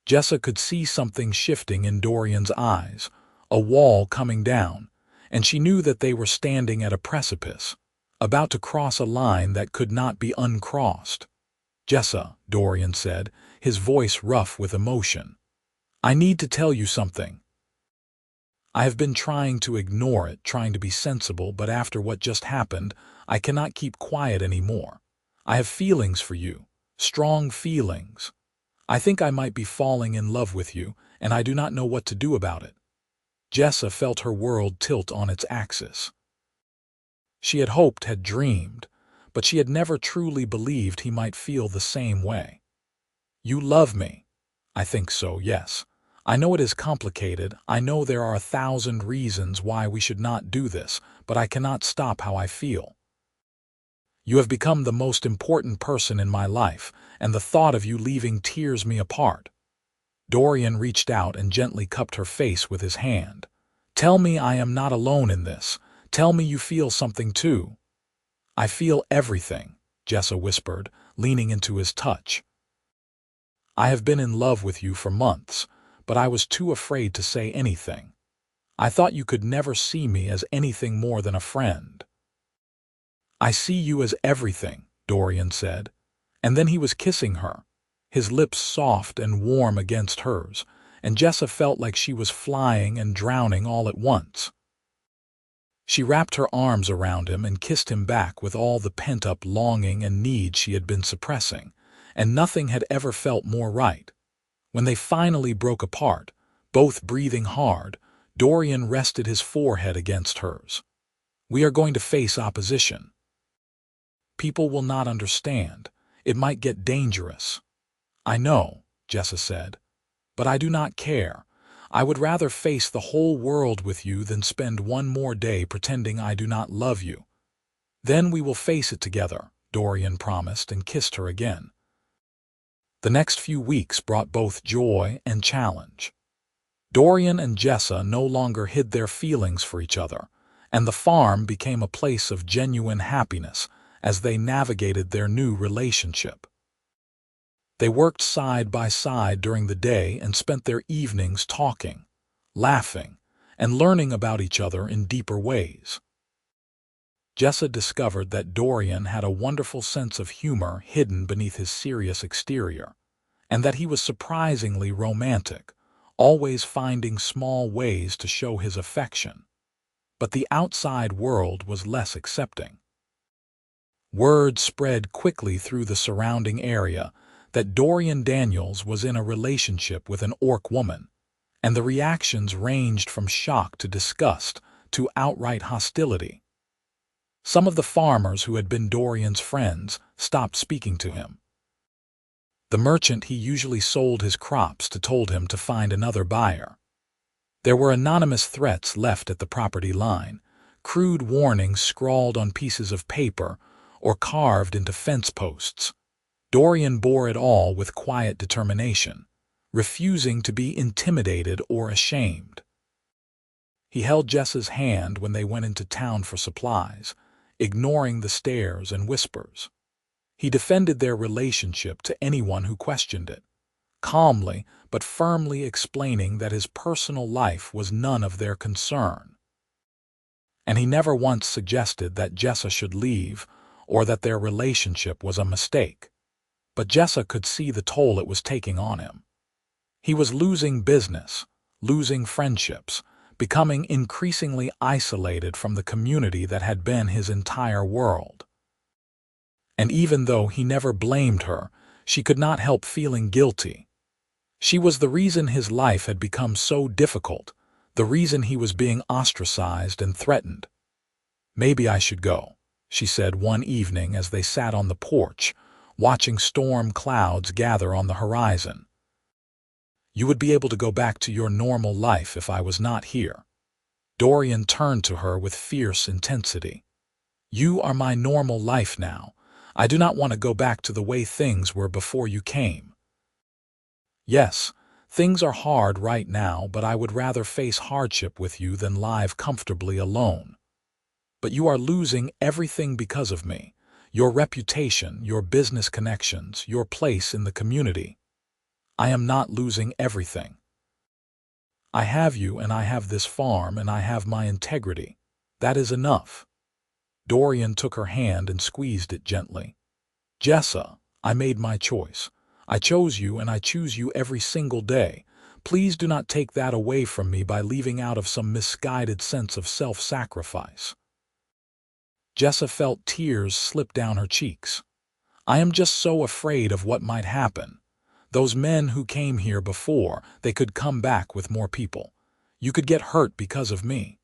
Jessa could see something shifting in Dorian's eyes, a wall coming down, and she knew that they were standing at a precipice, about to cross a line that could not be uncrossed. "Jessa," Dorian said, his voice rough with emotion, "I need to tell you something. I have been trying to ignore it, trying to be sensible, but after what just happened, I cannot keep quiet anymore. I have feelings for you, strong feelings. I think I might be falling in love with you, and I do not know what to do about it." Jessa felt her world tilt on its axis. She had hoped, had dreamed, but she had never truly believed he might feel the same way. "You love me." "I think so, yes. I know it is complicated. I know there are 1,000 reasons why we should not do this, but I cannot stop how I feel. You have become the most important person in my life, and the thought of you leaving tears me apart." Dorian reached out and gently cupped her face with his hand. "Tell me I am not alone in this. Tell me you feel something too." "I feel everything," Jessa whispered, leaning into his touch. "I have been in love with you for months, but I was too afraid to say anything. I thought you could never see me as anything more than a friend." "I see you as everything," Dorian said, and then he was kissing her, his lips soft and warm against hers, and Jessa felt like she was flying and drowning all at once. She wrapped her arms around him and kissed him back with all the pent-up longing and need she had been suppressing, and nothing had ever felt more right. When they finally broke apart, both breathing hard, Dorian rested his forehead against hers. "We are going to face opposition. People will not understand. It might get dangerous." "I know," Jessa said, "but I do not care. I would rather face the whole world with you than spend one more day pretending I do not love you." "Then we will face it together," Dorian promised and kissed her again. The next few weeks brought both joy and challenge. Dorian and Jessa no longer hid their feelings for each other, and the farm became a place of genuine happiness as they navigated their new relationship. They worked side by side during the day and spent their evenings talking, laughing, and learning about each other in deeper ways. Jessa discovered that Dorian had a wonderful sense of humor hidden beneath his serious exterior, and that he was surprisingly romantic, always finding small ways to show his affection. But the outside world was less accepting. Word spread quickly through the surrounding area that Dorian Daniels was in a relationship with an orc woman, and the reactions ranged from shock to disgust to outright hostility. Some of the farmers who had been Dorian's friends stopped speaking to him. The merchant he usually sold his crops to told him to find another buyer. There were anonymous threats left at the property line, crude warnings scrawled on pieces of paper or carved into fence posts. Dorian bore it all with quiet determination, refusing to be intimidated or ashamed. He held Jessa's hand when they went into town for supplies, ignoring the stares and whispers. He defended their relationship to anyone who questioned it, calmly but firmly explaining that his personal life was none of their concern. And he never once suggested that Jessa should leave or that their relationship was a mistake. But Jessa could see the toll it was taking on him. He was losing business, losing friendships, becoming increasingly isolated from the community that had been his entire world. And even though he never blamed her, she could not help feeling guilty. She was the reason his life had become so difficult, the reason he was being ostracized and threatened. "Maybe I should go," she said one evening as they sat on the porch, watching storm clouds gather on the horizon. "You would be able to go back to your normal life if I was not here." Dorian turned to her with fierce intensity. "You are my normal life now. I do not want to go back to the way things were before you came. Yes, things are hard right now, but I would rather face hardship with you than live comfortably alone. But you are losing everything because of me. Your reputation, your business connections, your place in the community. I am not losing everything. I have you, and I have this farm, and I have my integrity. That is enough." Dorian took her hand and squeezed it gently. "Jessa, I made my choice. I chose you, and I choose you every single day. Please do not take that away from me by leaving out of some misguided sense of self-sacrifice." Jessa felt tears slip down her cheeks. "I am just so afraid of what might happen. Those men who came here before, they could come back with more people. You could get hurt because of me.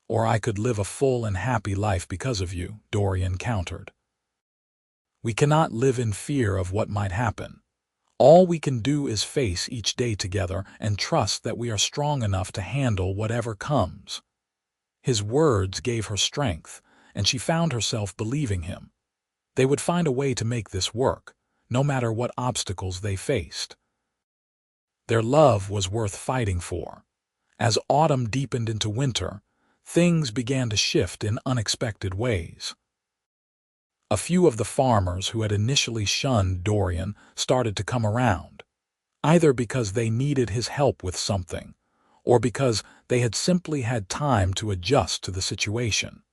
Or I could live a full and happy life because of you," Dorian countered. "We cannot live in fear of what might happen. All we can do is face each day together and trust that we are strong enough to handle whatever comes." His words gave her strength, and she found herself believing him. They would find a way to make this work, no matter what obstacles they faced. Their love was worth fighting for. As autumn deepened into winter, things began to shift in unexpected ways. A few of the farmers who had initially shunned Dorian started to come around, either because they needed his help with something, or because they had simply had time to adjust to the situation.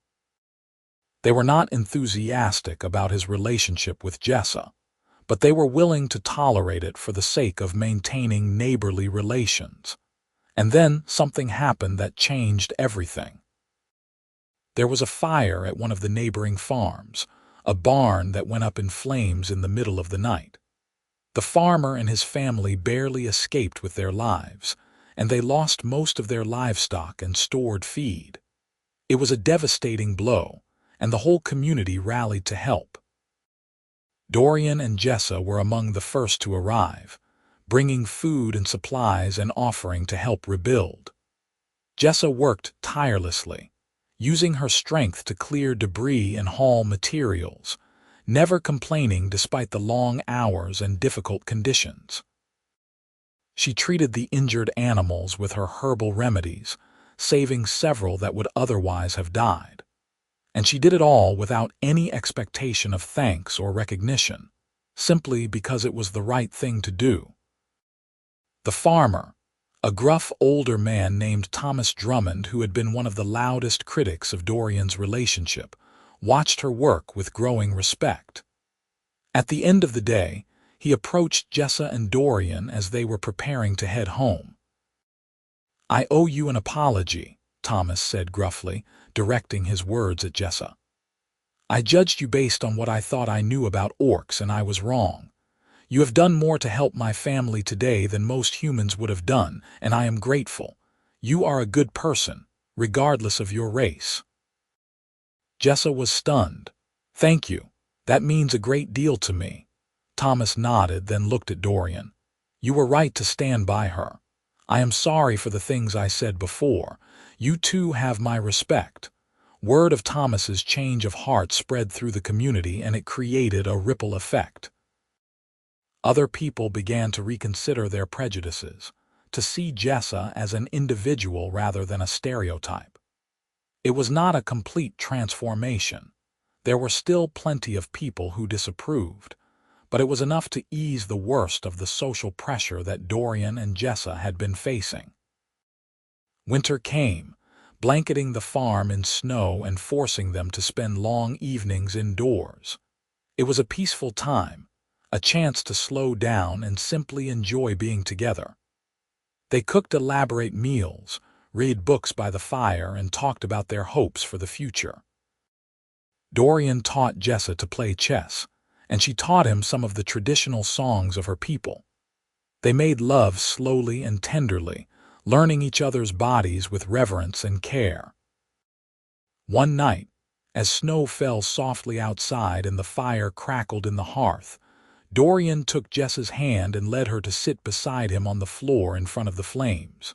They were not enthusiastic about his relationship with Jessa, but they were willing to tolerate it for the sake of maintaining neighborly relations. And then something happened that changed everything. There was a fire at one of the neighboring farms, a barn that went up in flames in the middle of the night. The farmer and his family barely escaped with their lives, and they lost most of their livestock and stored feed. It was a devastating blow, and the whole community rallied to help. Dorian and Jessa were among the first to arrive, bringing food and supplies and offering to help rebuild. Jessa worked tirelessly, using her strength to clear debris and haul materials, never complaining despite the long hours and difficult conditions. She treated the injured animals with her herbal remedies, saving several that would otherwise have died. And she did it all without any expectation of thanks or recognition, simply because it was the right thing to do. The farmer, a gruff older man named Thomas Drummond, who had been one of the loudest critics of Dorian's relationship, watched her work with growing respect. At the end of the day, he approached Jessa and Dorian as they were preparing to head home. "I owe you an apology," Thomas said gruffly, directing his words at Jessa. "I judged you based on what I thought I knew about orcs, and I was wrong. You have done more to help my family today than most humans would have done, and I am grateful. You are a good person, regardless of your race." Jessa was stunned. "Thank you. That means a great deal to me." Thomas nodded, then looked at Dorian. "You were right to stand by her. I am sorry for the things I said before. You too have my respect." Word of Thomas's change of heart spread through the community, and it created a ripple effect. Other people began to reconsider their prejudices, to see Jessa as an individual rather than a stereotype. It was not a complete transformation. There were still plenty of people who disapproved, but it was enough to ease the worst of the social pressure that Dorian and Jessa had been facing. Winter came, blanketing the farm in snow and forcing them to spend long evenings indoors. It was a peaceful time, a chance to slow down and simply enjoy being together. They cooked elaborate meals, read books by the fire, and talked about their hopes for the future. Dorian taught Jessa to play chess, and she taught him some of the traditional songs of her people. They made love slowly and tenderly, learning each other's bodies with reverence and care. One night, as snow fell softly outside and the fire crackled in the hearth, Dorian took Jessa's hand and led her to sit beside him on the floor in front of the flames.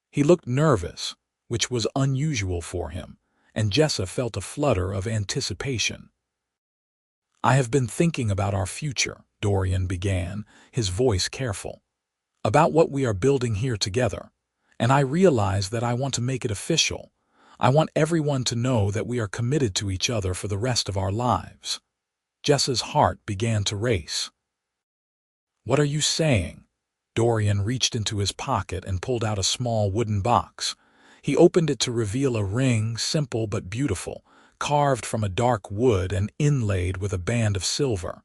He looked nervous, which was unusual for him, and Jessa felt a flutter of anticipation. "I have been thinking about our future," Dorian began, his voice careful, "about what we are building here together, and I realize that I want to make it official. I want everyone to know that we are committed to each other for the rest of our lives." Jessa's heart began to race. "What are you saying?" Dorian reached into his pocket and pulled out a small wooden box. He opened it to reveal a ring, simple but beautiful, carved from a dark wood and inlaid with a band of silver.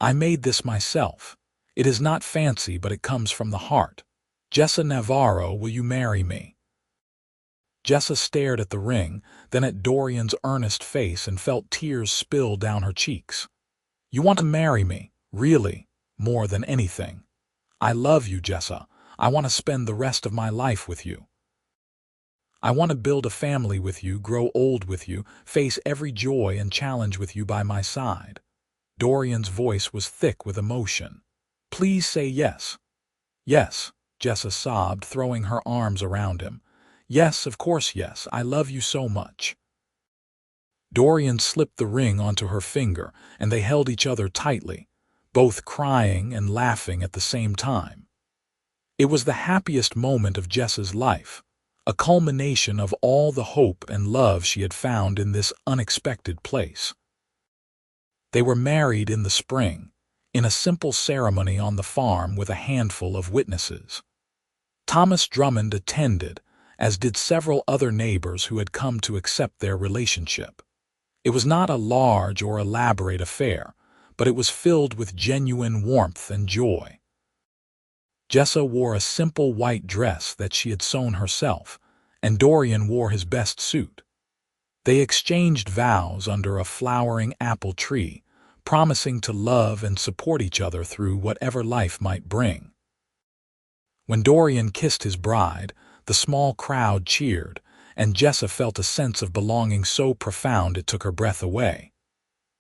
"I made this myself. It is not fancy, but it comes from the heart. Jessa Navarro, will you marry me?" Jessa stared at the ring, then at Dorian's earnest face, and felt tears spill down her cheeks. "You want to marry me, really, more than anything. I love you, Jessa. I want to spend the rest of my life with you. I want to build a family with you, grow old with you, face every joy and challenge with you by my side." Dorian's voice was thick with emotion. "Please say yes." "Yes," Jessa sobbed, throwing her arms around him. "Yes, of course, yes. I love you so much." Dorian slipped the ring onto her finger, and they held each other tightly, both crying and laughing at the same time. It was the happiest moment of Jessa's life, a culmination of all the hope and love she had found in this unexpected place. They were married in the spring, in a simple ceremony on the farm with a handful of witnesses. Thomas Drummond attended, as did several other neighbors who had come to accept their relationship. It was not a large or elaborate affair, but it was filled with genuine warmth and joy. Jessa wore a simple white dress that she had sewn herself, and Dorian wore his best suit. They exchanged vows under a flowering apple tree, promising to love and support each other through whatever life might bring. When Dorian kissed his bride, the small crowd cheered, and Jessa felt a sense of belonging so profound it took her breath away.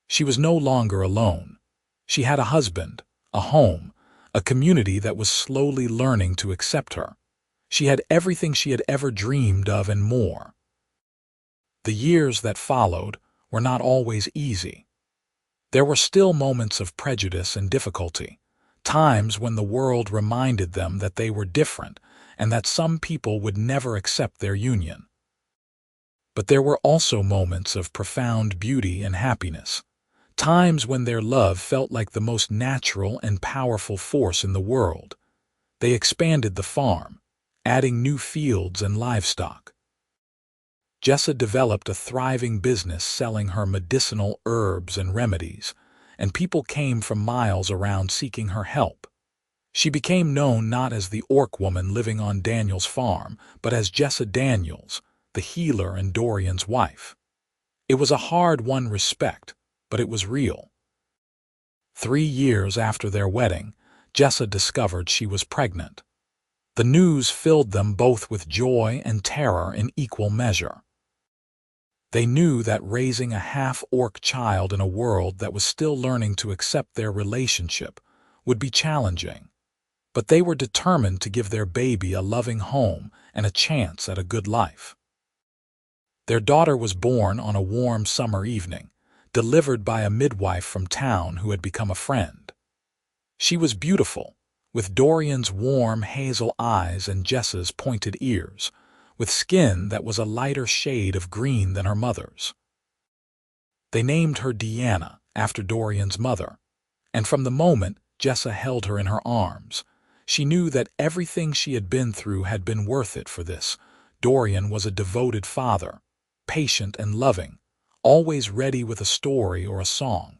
She was no longer alone. She had a husband, a home, a community that was slowly learning to accept her. She had everything she had ever dreamed of and more. The years that followed were not always easy. There were still moments of prejudice and difficulty, times when the world reminded them that they were different, and that some people would never accept their union. But there were also moments of profound beauty and happiness, times when their love felt like the most natural and powerful force in the world. They expanded the farm, adding new fields and livestock. Jessa developed a thriving business selling her medicinal herbs and remedies, and people came from miles around seeking her help. She became known not as the orc woman living on Daniel's farm, but as Jessa Daniels, the healer and Dorian's wife. It was a hard-won respect, but it was real. 3 years after their wedding, Jessa discovered she was pregnant. The news filled them both with joy and terror in equal measure. They knew that raising a half-orc child in a world that was still learning to accept their relationship would be challenging, but they were determined to give their baby a loving home and a chance at a good life. Their daughter was born on a warm summer evening, delivered by a midwife from town who had become a friend. She was beautiful, with Dorian's warm hazel eyes and Jessa's pointed ears, with skin that was a lighter shade of green than her mother's. They named her Deanna, after Dorian's mother, and from the moment Jessa held her in her arms, she knew that everything she had been through had been worth it for this. Dorian was a devoted father, patient and loving, always ready with a story or a song.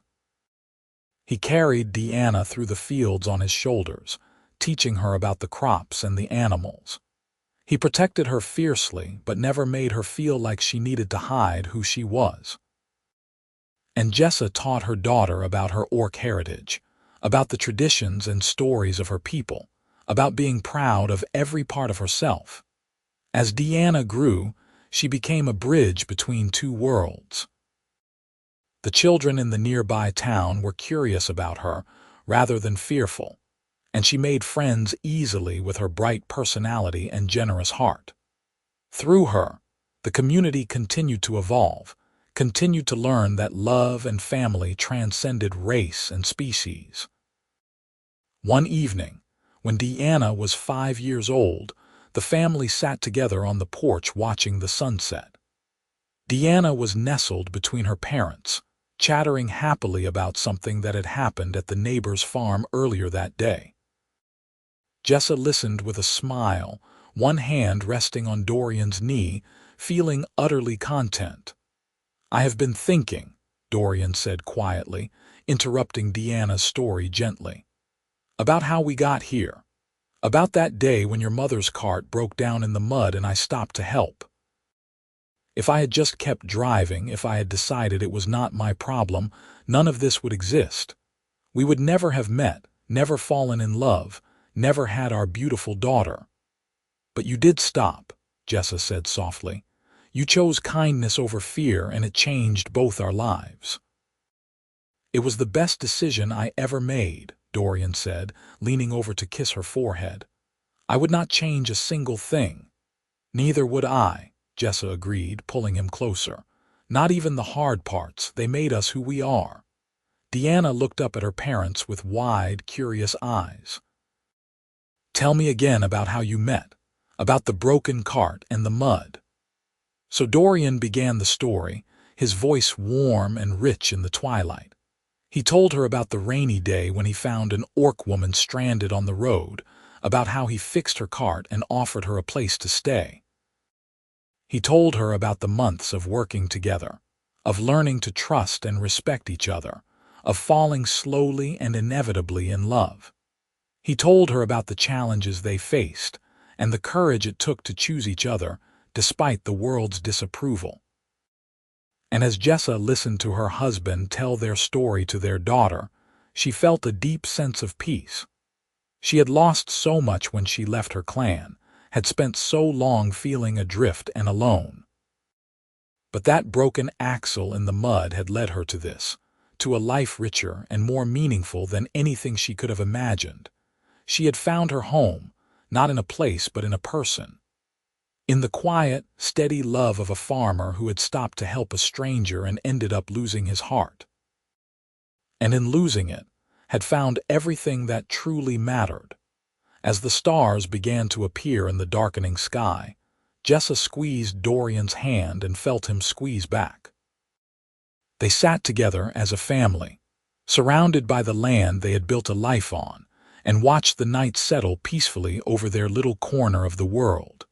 He carried Deanna through the fields on his shoulders, teaching her about the crops and the animals. He protected her fiercely, but never made her feel like she needed to hide who she was. And Jessa taught her daughter about her orc heritage, about the traditions and stories of her people, about being proud of every part of herself. As Deanna grew, she became a bridge between two worlds. The children in the nearby town were curious about her, rather than fearful, and she made friends easily with her bright personality and generous heart. Through her, the community continued to evolve, continued to learn that love and family transcended race and species. One evening, when Deanna was 5 years old, the family sat together on the porch watching the sunset. Deanna was nestled between her parents, chattering happily about something that had happened at the neighbor's farm earlier that day. Jessa listened with a smile, one hand resting on Dorian's knee, feeling utterly content. "I have been thinking," Dorian said quietly, interrupting Deanna's story gently, "about how we got here. About that day when your mother's cart broke down in the mud and I stopped to help. If I had just kept driving, if I had decided it was not my problem, none of this would exist. We would never have met, never fallen in love, never had our beautiful daughter. But you did stop," Jessa said softly. "You chose kindness over fear, and it changed both our lives." "It was the best decision I ever made," Dorian said, leaning over to kiss her forehead. "I would not change a single thing." "Neither would I," Jessa agreed, pulling him closer. "Not even the hard parts. They made us who we are." Deanna looked up at her parents with wide, curious eyes. "Tell me again about how you met, about the broken cart and the mud." So Dorian began the story, his voice warm and rich in the twilight. He told her about the rainy day when he found an orc woman stranded on the road, about how he fixed her cart and offered her a place to stay. He told her about the months of working together, of learning to trust and respect each other, of falling slowly and inevitably in love. He told her about the challenges they faced and the courage it took to choose each other despite the world's disapproval. And as Jessa listened to her husband tell their story to their daughter, she felt a deep sense of peace. She had lost so much when she left her clan, had spent so long feeling adrift and alone. But that broken axle in the mud had led her to this, to a life richer and more meaningful than anything she could have imagined. She had found her home, not in a place but in a person. In the quiet, steady love of a farmer who had stopped to help a stranger and ended up losing his heart. And in losing it, had found everything that truly mattered. As the stars began to appear in the darkening sky, Jessa squeezed Dorian's hand and felt him squeeze back. They sat together as a family, surrounded by the land they had built a life on, and watched the night settle peacefully over their little corner of the world.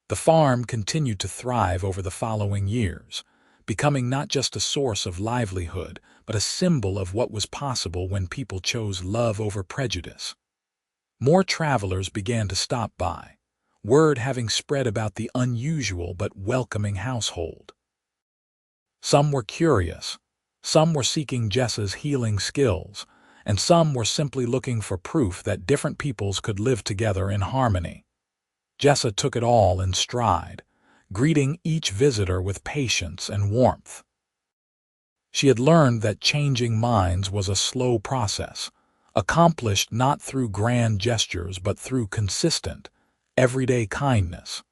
The farm continued to thrive over the following years, becoming not just a source of livelihood, but a symbol of what was possible when people chose love over prejudice. More travelers began to stop by, word having spread about the unusual but welcoming household. Some were curious, some were seeking Jessa's healing skills, and some were simply looking for proof that different peoples could live together in harmony. Jessa took it all in stride, greeting each visitor with patience and warmth. She had learned that changing minds was a slow process, accomplished not through grand gestures but through consistent, everyday kindness.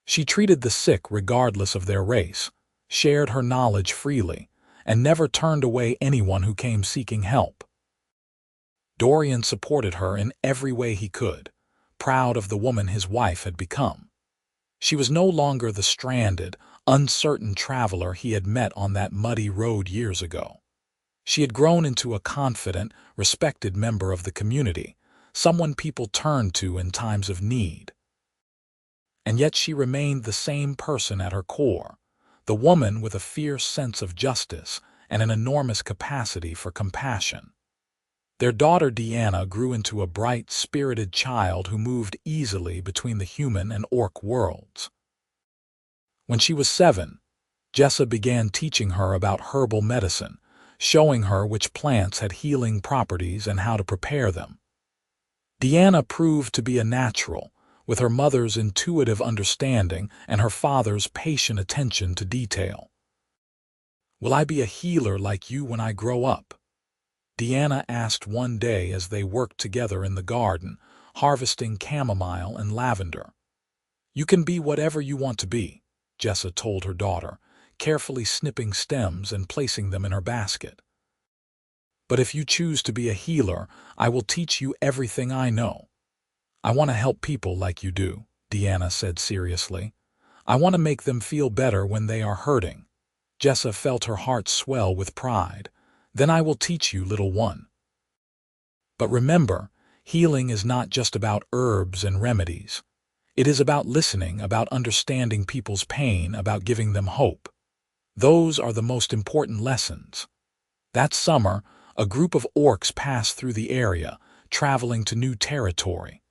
She treated the sick regardless of their race, shared her knowledge freely, and never turned away anyone who came seeking help. Dorian supported her in every way he could, proud of the woman his wife had become. She was no longer the stranded, uncertain traveler he had met on that muddy road years ago. She had grown into a confident, respected member of the community, someone people turned to in times of need. And yet she remained the same person at her core, the woman with a fierce sense of justice and an enormous capacity for compassion. Their daughter Deanna grew into a bright, spirited child who moved easily between the human and orc worlds. When she was 7, Jessa began teaching her about herbal medicine, showing her which plants had healing properties and how to prepare them. Deanna proved to be a natural, with her mother's intuitive understanding and her father's patient attention to detail. "Will I be a healer like you when I grow up?" Deanna asked one day as they worked together in the garden, harvesting chamomile and lavender. "You can be whatever you want to be," Jessa told her daughter, carefully snipping stems and placing them in her basket. "But if you choose to be a healer, I will teach you everything I know." "I want to help people like you do," Deanna said seriously. "I want to make them feel better when they are hurting." Jessa felt her heart swell with pride. "Then I will teach you, little one. But remember, healing is not just about herbs and remedies. It is about listening, about understanding people's pain, about giving them hope. Those are the most important lessons." That summer, a group of orcs passed through the area, traveling to new territory.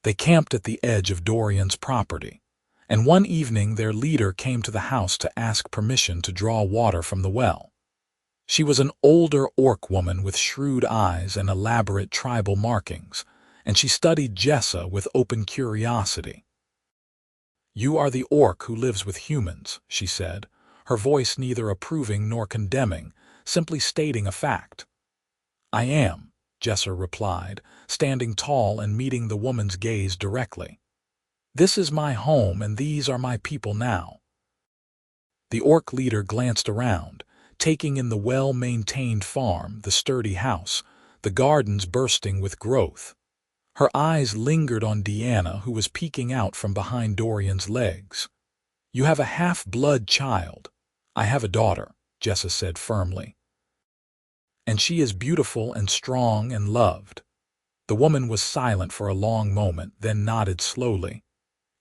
They camped at the edge of Dorian's property, and one evening their leader came to the house to ask permission to draw water from the well. She was an older orc woman with shrewd eyes and elaborate tribal markings, and she studied Jessa with open curiosity. "You are the orc who lives with humans," she said, her voice neither approving nor condemning, simply stating a fact. "I am," Jessa replied, standing tall and meeting the woman's gaze directly. "This is my home and these are my people now." The orc leader glanced around, taking in the well-maintained farm, the sturdy house, the gardens bursting with growth. Her eyes lingered on Deanna, who was peeking out from behind Dorian's legs. "You have a half-blood child." "I have a daughter," Jessa said firmly. "And she is beautiful and strong and loved." The woman was silent for a long moment, then nodded slowly.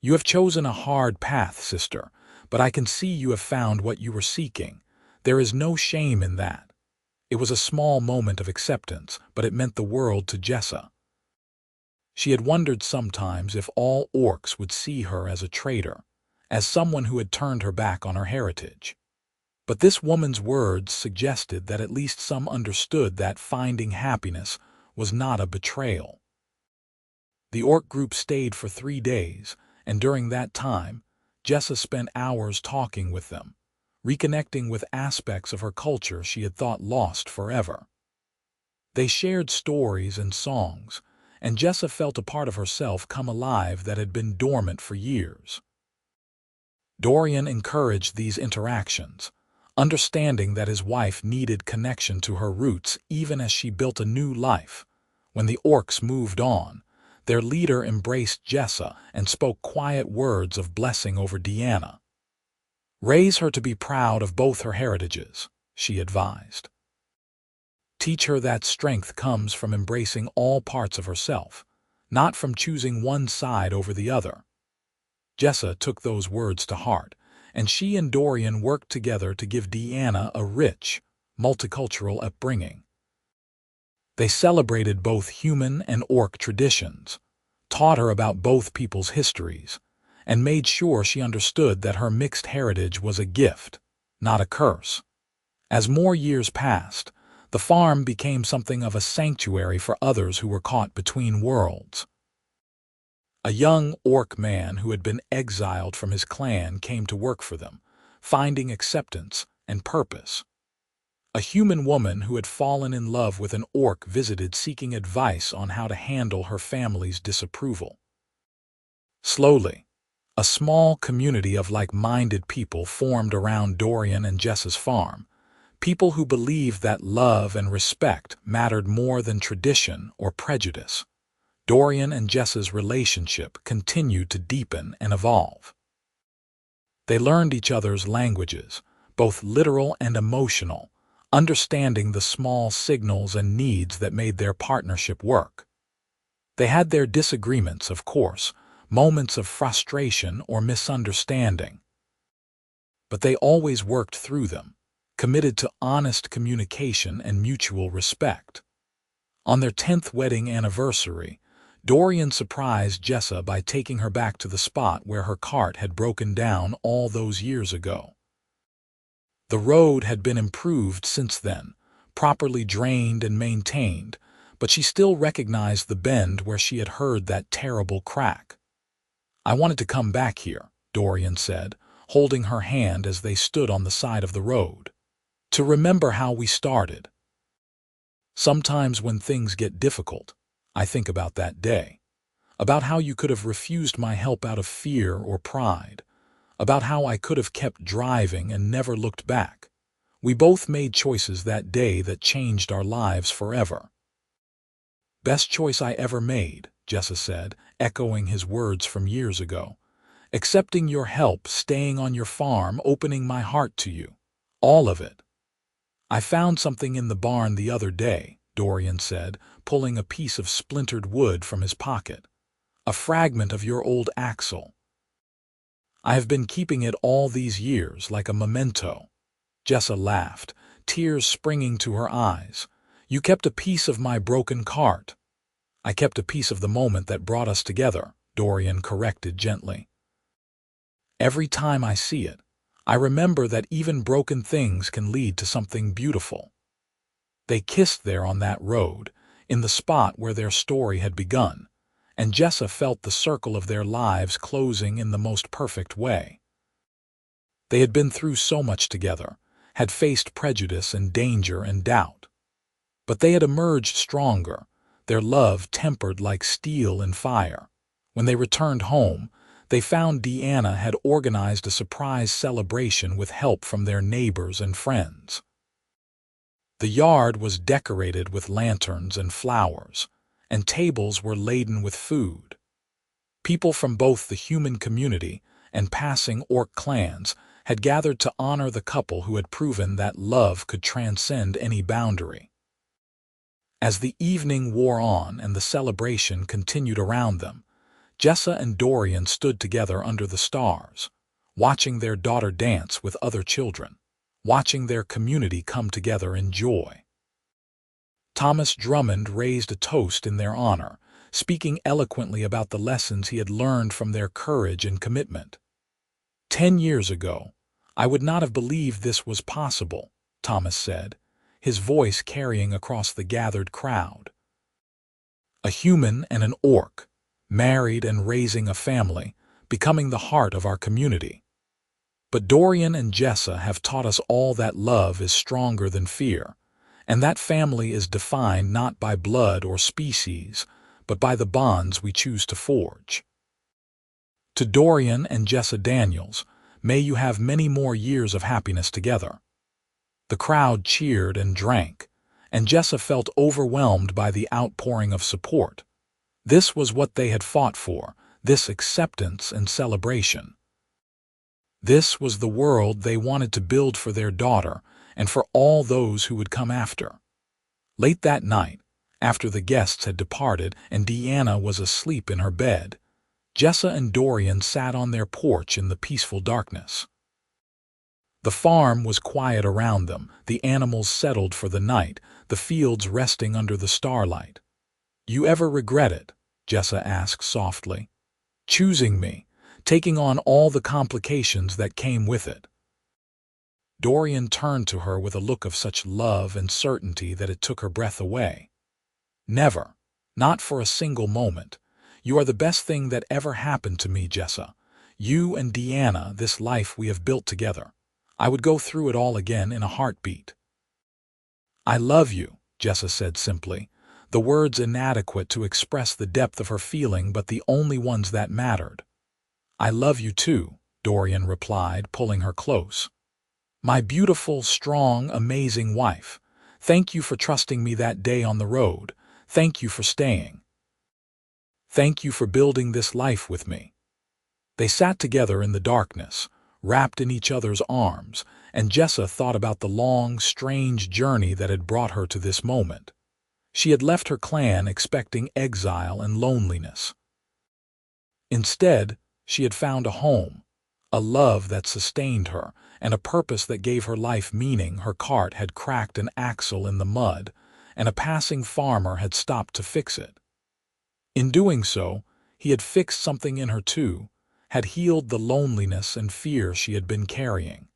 "You have chosen a hard path, sister, but I can see you have found what you were seeking. There is no shame in that." It was a small moment of acceptance, but it meant the world to Jessa. She had wondered sometimes if all orcs would see her as a traitor, as someone who had turned her back on her heritage. But this woman's words suggested that at least some understood that finding happiness was not a betrayal. The orc group stayed for 3 days, and during that time, Jessa spent hours talking with them, reconnecting with aspects of her culture she had thought lost forever. They shared stories and songs, and Jessa felt a part of herself come alive that had been dormant for years. Dorian encouraged these interactions, understanding that his wife needed connection to her roots even as she built a new life, When the orcs moved on, their leader embraced Jessa and spoke quiet words of blessing over Deanna. "Raise her to be proud of both her heritages," she advised. "Teach her that strength comes from embracing all parts of herself, not from choosing one side over the other." Jessa took those words to heart, and she and Dorian worked together to give Deanna a rich, multicultural upbringing. They celebrated both human and orc traditions, taught her about both people's histories, and made sure she understood that her mixed heritage was a gift, not a curse. As more years passed, the farm became something of a sanctuary for others who were caught between worlds. A young orc man who had been exiled from his clan came to work for them, finding acceptance and purpose. A human woman who had fallen in love with an orc visited seeking advice on how to handle her family's disapproval. Slowly, a small community of like-minded people formed around Dorian and Jessa's farm, people who believed that love and respect mattered more than tradition or prejudice. Dorian and Jessa's relationship continued to deepen and evolve. They learned each other's languages, both literal and emotional, understanding the small signals and needs that made their partnership work. They had their disagreements, of course, moments of frustration or misunderstanding. But they always worked through them, committed to honest communication and mutual respect. On their 10th wedding anniversary, Dorian surprised Jessa by taking her back to the spot where her cart had broken down all those years ago. The road had been improved since then, properly drained and maintained, but she still recognized the bend where she had heard that terrible crack. "I wanted to come back here," Dorian said, holding her hand as they stood on the side of the road, "to remember how we started. Sometimes when things get difficult, I think about that day, about how you could have refused my help out of fear or pride, about how I could have kept driving and never looked back. We both made choices that day that changed our lives forever." "Best choice I ever made," Jessa said, echoing his words from years ago. "Accepting your help, staying on your farm, opening my heart to you. All of it." "I found something in the barn the other day," Dorian said, pulling a piece of splintered wood from his pocket. "A fragment of your old axle. I have been keeping it all these years like a memento." Jessa laughed, tears springing to her eyes. "You kept a piece of my broken cart." "I kept a piece of the moment that brought us together," Dorian corrected gently. "Every time I see it, I remember that even broken things can lead to something beautiful." They kissed there on that road, in the spot where their story had begun, and Jessa felt the circle of their lives closing in the most perfect way. They had been through so much together, had faced prejudice and danger and doubt. But they had emerged stronger, their love tempered like steel and fire. When they returned home, they found Deanna had organized a surprise celebration with help from their neighbors and friends. The yard was decorated with lanterns and flowers, and tables were laden with food. People from both the human community and passing orc clans had gathered to honor the couple who had proven that love could transcend any boundary. As the evening wore on and the celebration continued around them, Jessa and Dorian stood together under the stars, watching their daughter dance with other children, watching their community come together in joy. Thomas Drummond raised a toast in their honor, speaking eloquently about the lessons he had learned from their courage and commitment. 10 years ago, I would not have believed this was possible," Thomas said, his voice carrying across the gathered crowd. "A human and an orc, married and raising a family, becoming the heart of our community. But Dorian and Jessa have taught us all that love is stronger than fear, and that family is defined not by blood or species, but by the bonds we choose to forge. To Dorian and Jessa Daniels, may you have many more years of happiness together." The crowd cheered and drank, and Jessa felt overwhelmed by the outpouring of support. This was what they had fought for, this acceptance and celebration. This was the world they wanted to build for their daughter and for all those who would come after. Late that night, after the guests had departed and Deanna was asleep in her bed, Jessa and Dorian sat on their porch in the peaceful darkness. The farm was quiet around them, the animals settled for the night, the fields resting under the starlight. "You ever regret it?" Jessa asked softly. "Choosing me, taking on all the complications that came with it." Dorian turned to her with a look of such love and certainty that it took her breath away. "Never. Not for a single moment. You are the best thing that ever happened to me, Jessa. You and Deanna, this life we have built together. I would go through it all again in a heartbeat." "I love you," Jessa said simply, the words inadequate to express the depth of her feeling but the only ones that mattered. "I love you too," Dorian replied, pulling her close. "My beautiful, strong, amazing wife. Thank you for trusting me that day on the road. Thank you for staying. Thank you for building this life with me." They sat together in the darkness, wrapped in each other's arms, and Jessa thought about the long, strange journey that had brought her to this moment. She had left her clan expecting exile and loneliness. Instead, she had found a home, a love that sustained her, and a purpose that gave her life meaning. Her cart had cracked an axle in the mud, and a passing farmer had stopped to fix it. In doing so, he had fixed something in her too, had healed the loneliness and fear she had been carrying.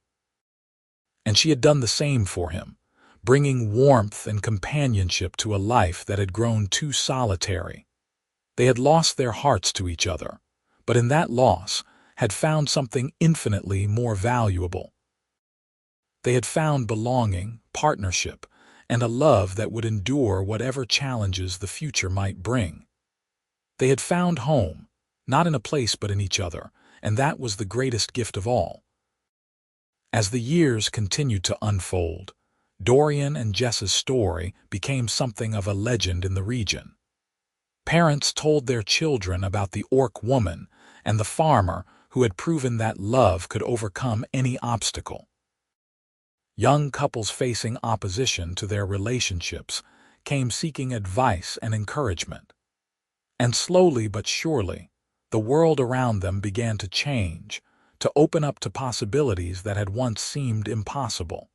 And she had done the same for him, bringing warmth and companionship to a life that had grown too solitary. They had lost their hearts to each other, but in that loss had found something infinitely more valuable. They had found belonging, partnership, and a love that would endure whatever challenges the future might bring. They had found home, not in a place but in each other, and that was the greatest gift of all. As the years continued to unfold, Dorian and Jessa's story became something of a legend in the region. Parents told their children about the orc woman and the farmer who had proven that love could overcome any obstacle. Young couples facing opposition to their relationships came seeking advice and encouragement. And slowly but surely, the world around them began to change, to open up to possibilities that had once seemed impossible.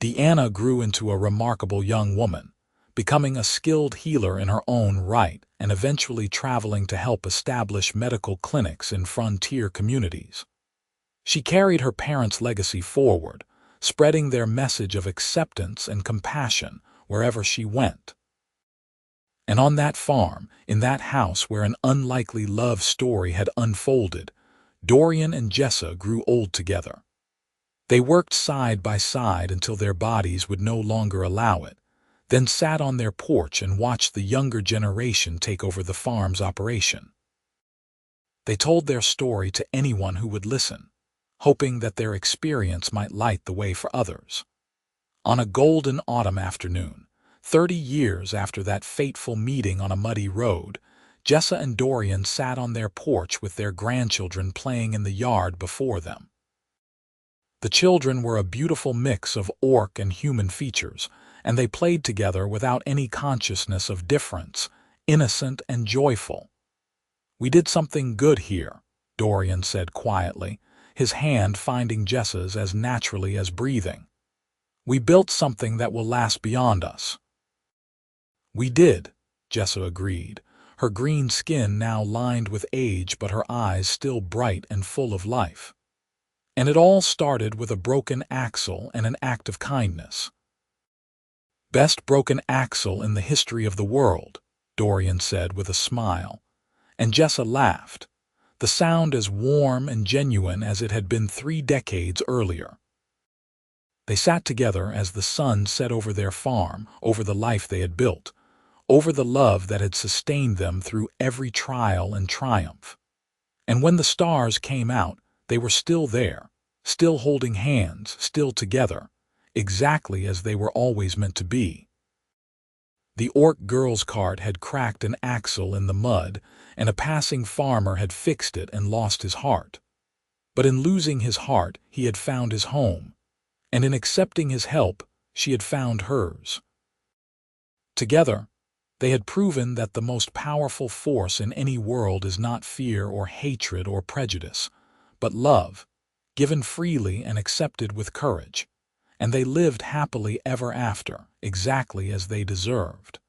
Deanna grew into a remarkable young woman, becoming a skilled healer in her own right and eventually traveling to help establish medical clinics in frontier communities. She carried her parents' legacy forward, spreading their message of acceptance and compassion wherever she went. And on that farm, in that house where an unlikely love story had unfolded, Dorian and Jessa grew old together. They worked side by side until their bodies would no longer allow it, then sat on their porch and watched the younger generation take over the farm's operation. They told their story to anyone who would listen, hoping that their experience might light the way for others. On a golden autumn afternoon, 30 years after that fateful meeting on a muddy road, Jessa and Dorian sat on their porch with their grandchildren playing in the yard before them. The children were a beautiful mix of orc and human features, and they played together without any consciousness of difference, innocent and joyful. "We did something good here," Dorian said quietly, his hand finding Jessa's as naturally as breathing. "We built something that will last beyond us." "We did," Jessa agreed, her green skin now lined with age but her eyes still bright and full of life. "And it all started with a broken axle and an act of kindness." "Best broken axle in the history of the world," Dorian said with a smile, and Jessa laughed, the sound as warm and genuine as it had been 3 decades earlier. They sat together as the sun set over their farm, over the life they had built, over the love that had sustained them through every trial and triumph. And when the stars came out, they were still there, still holding hands, still together. exactly as they were always meant to be. The orc girl's cart had cracked an axle in the mud, and a passing farmer had fixed it and lost his heart. But in losing his heart, he had found his home, and in accepting his help, she had found hers. Together, they had proven that the most powerful force in any world is not fear or hatred or prejudice, but love, given freely and accepted with courage, and they lived happily ever after, exactly as they deserved.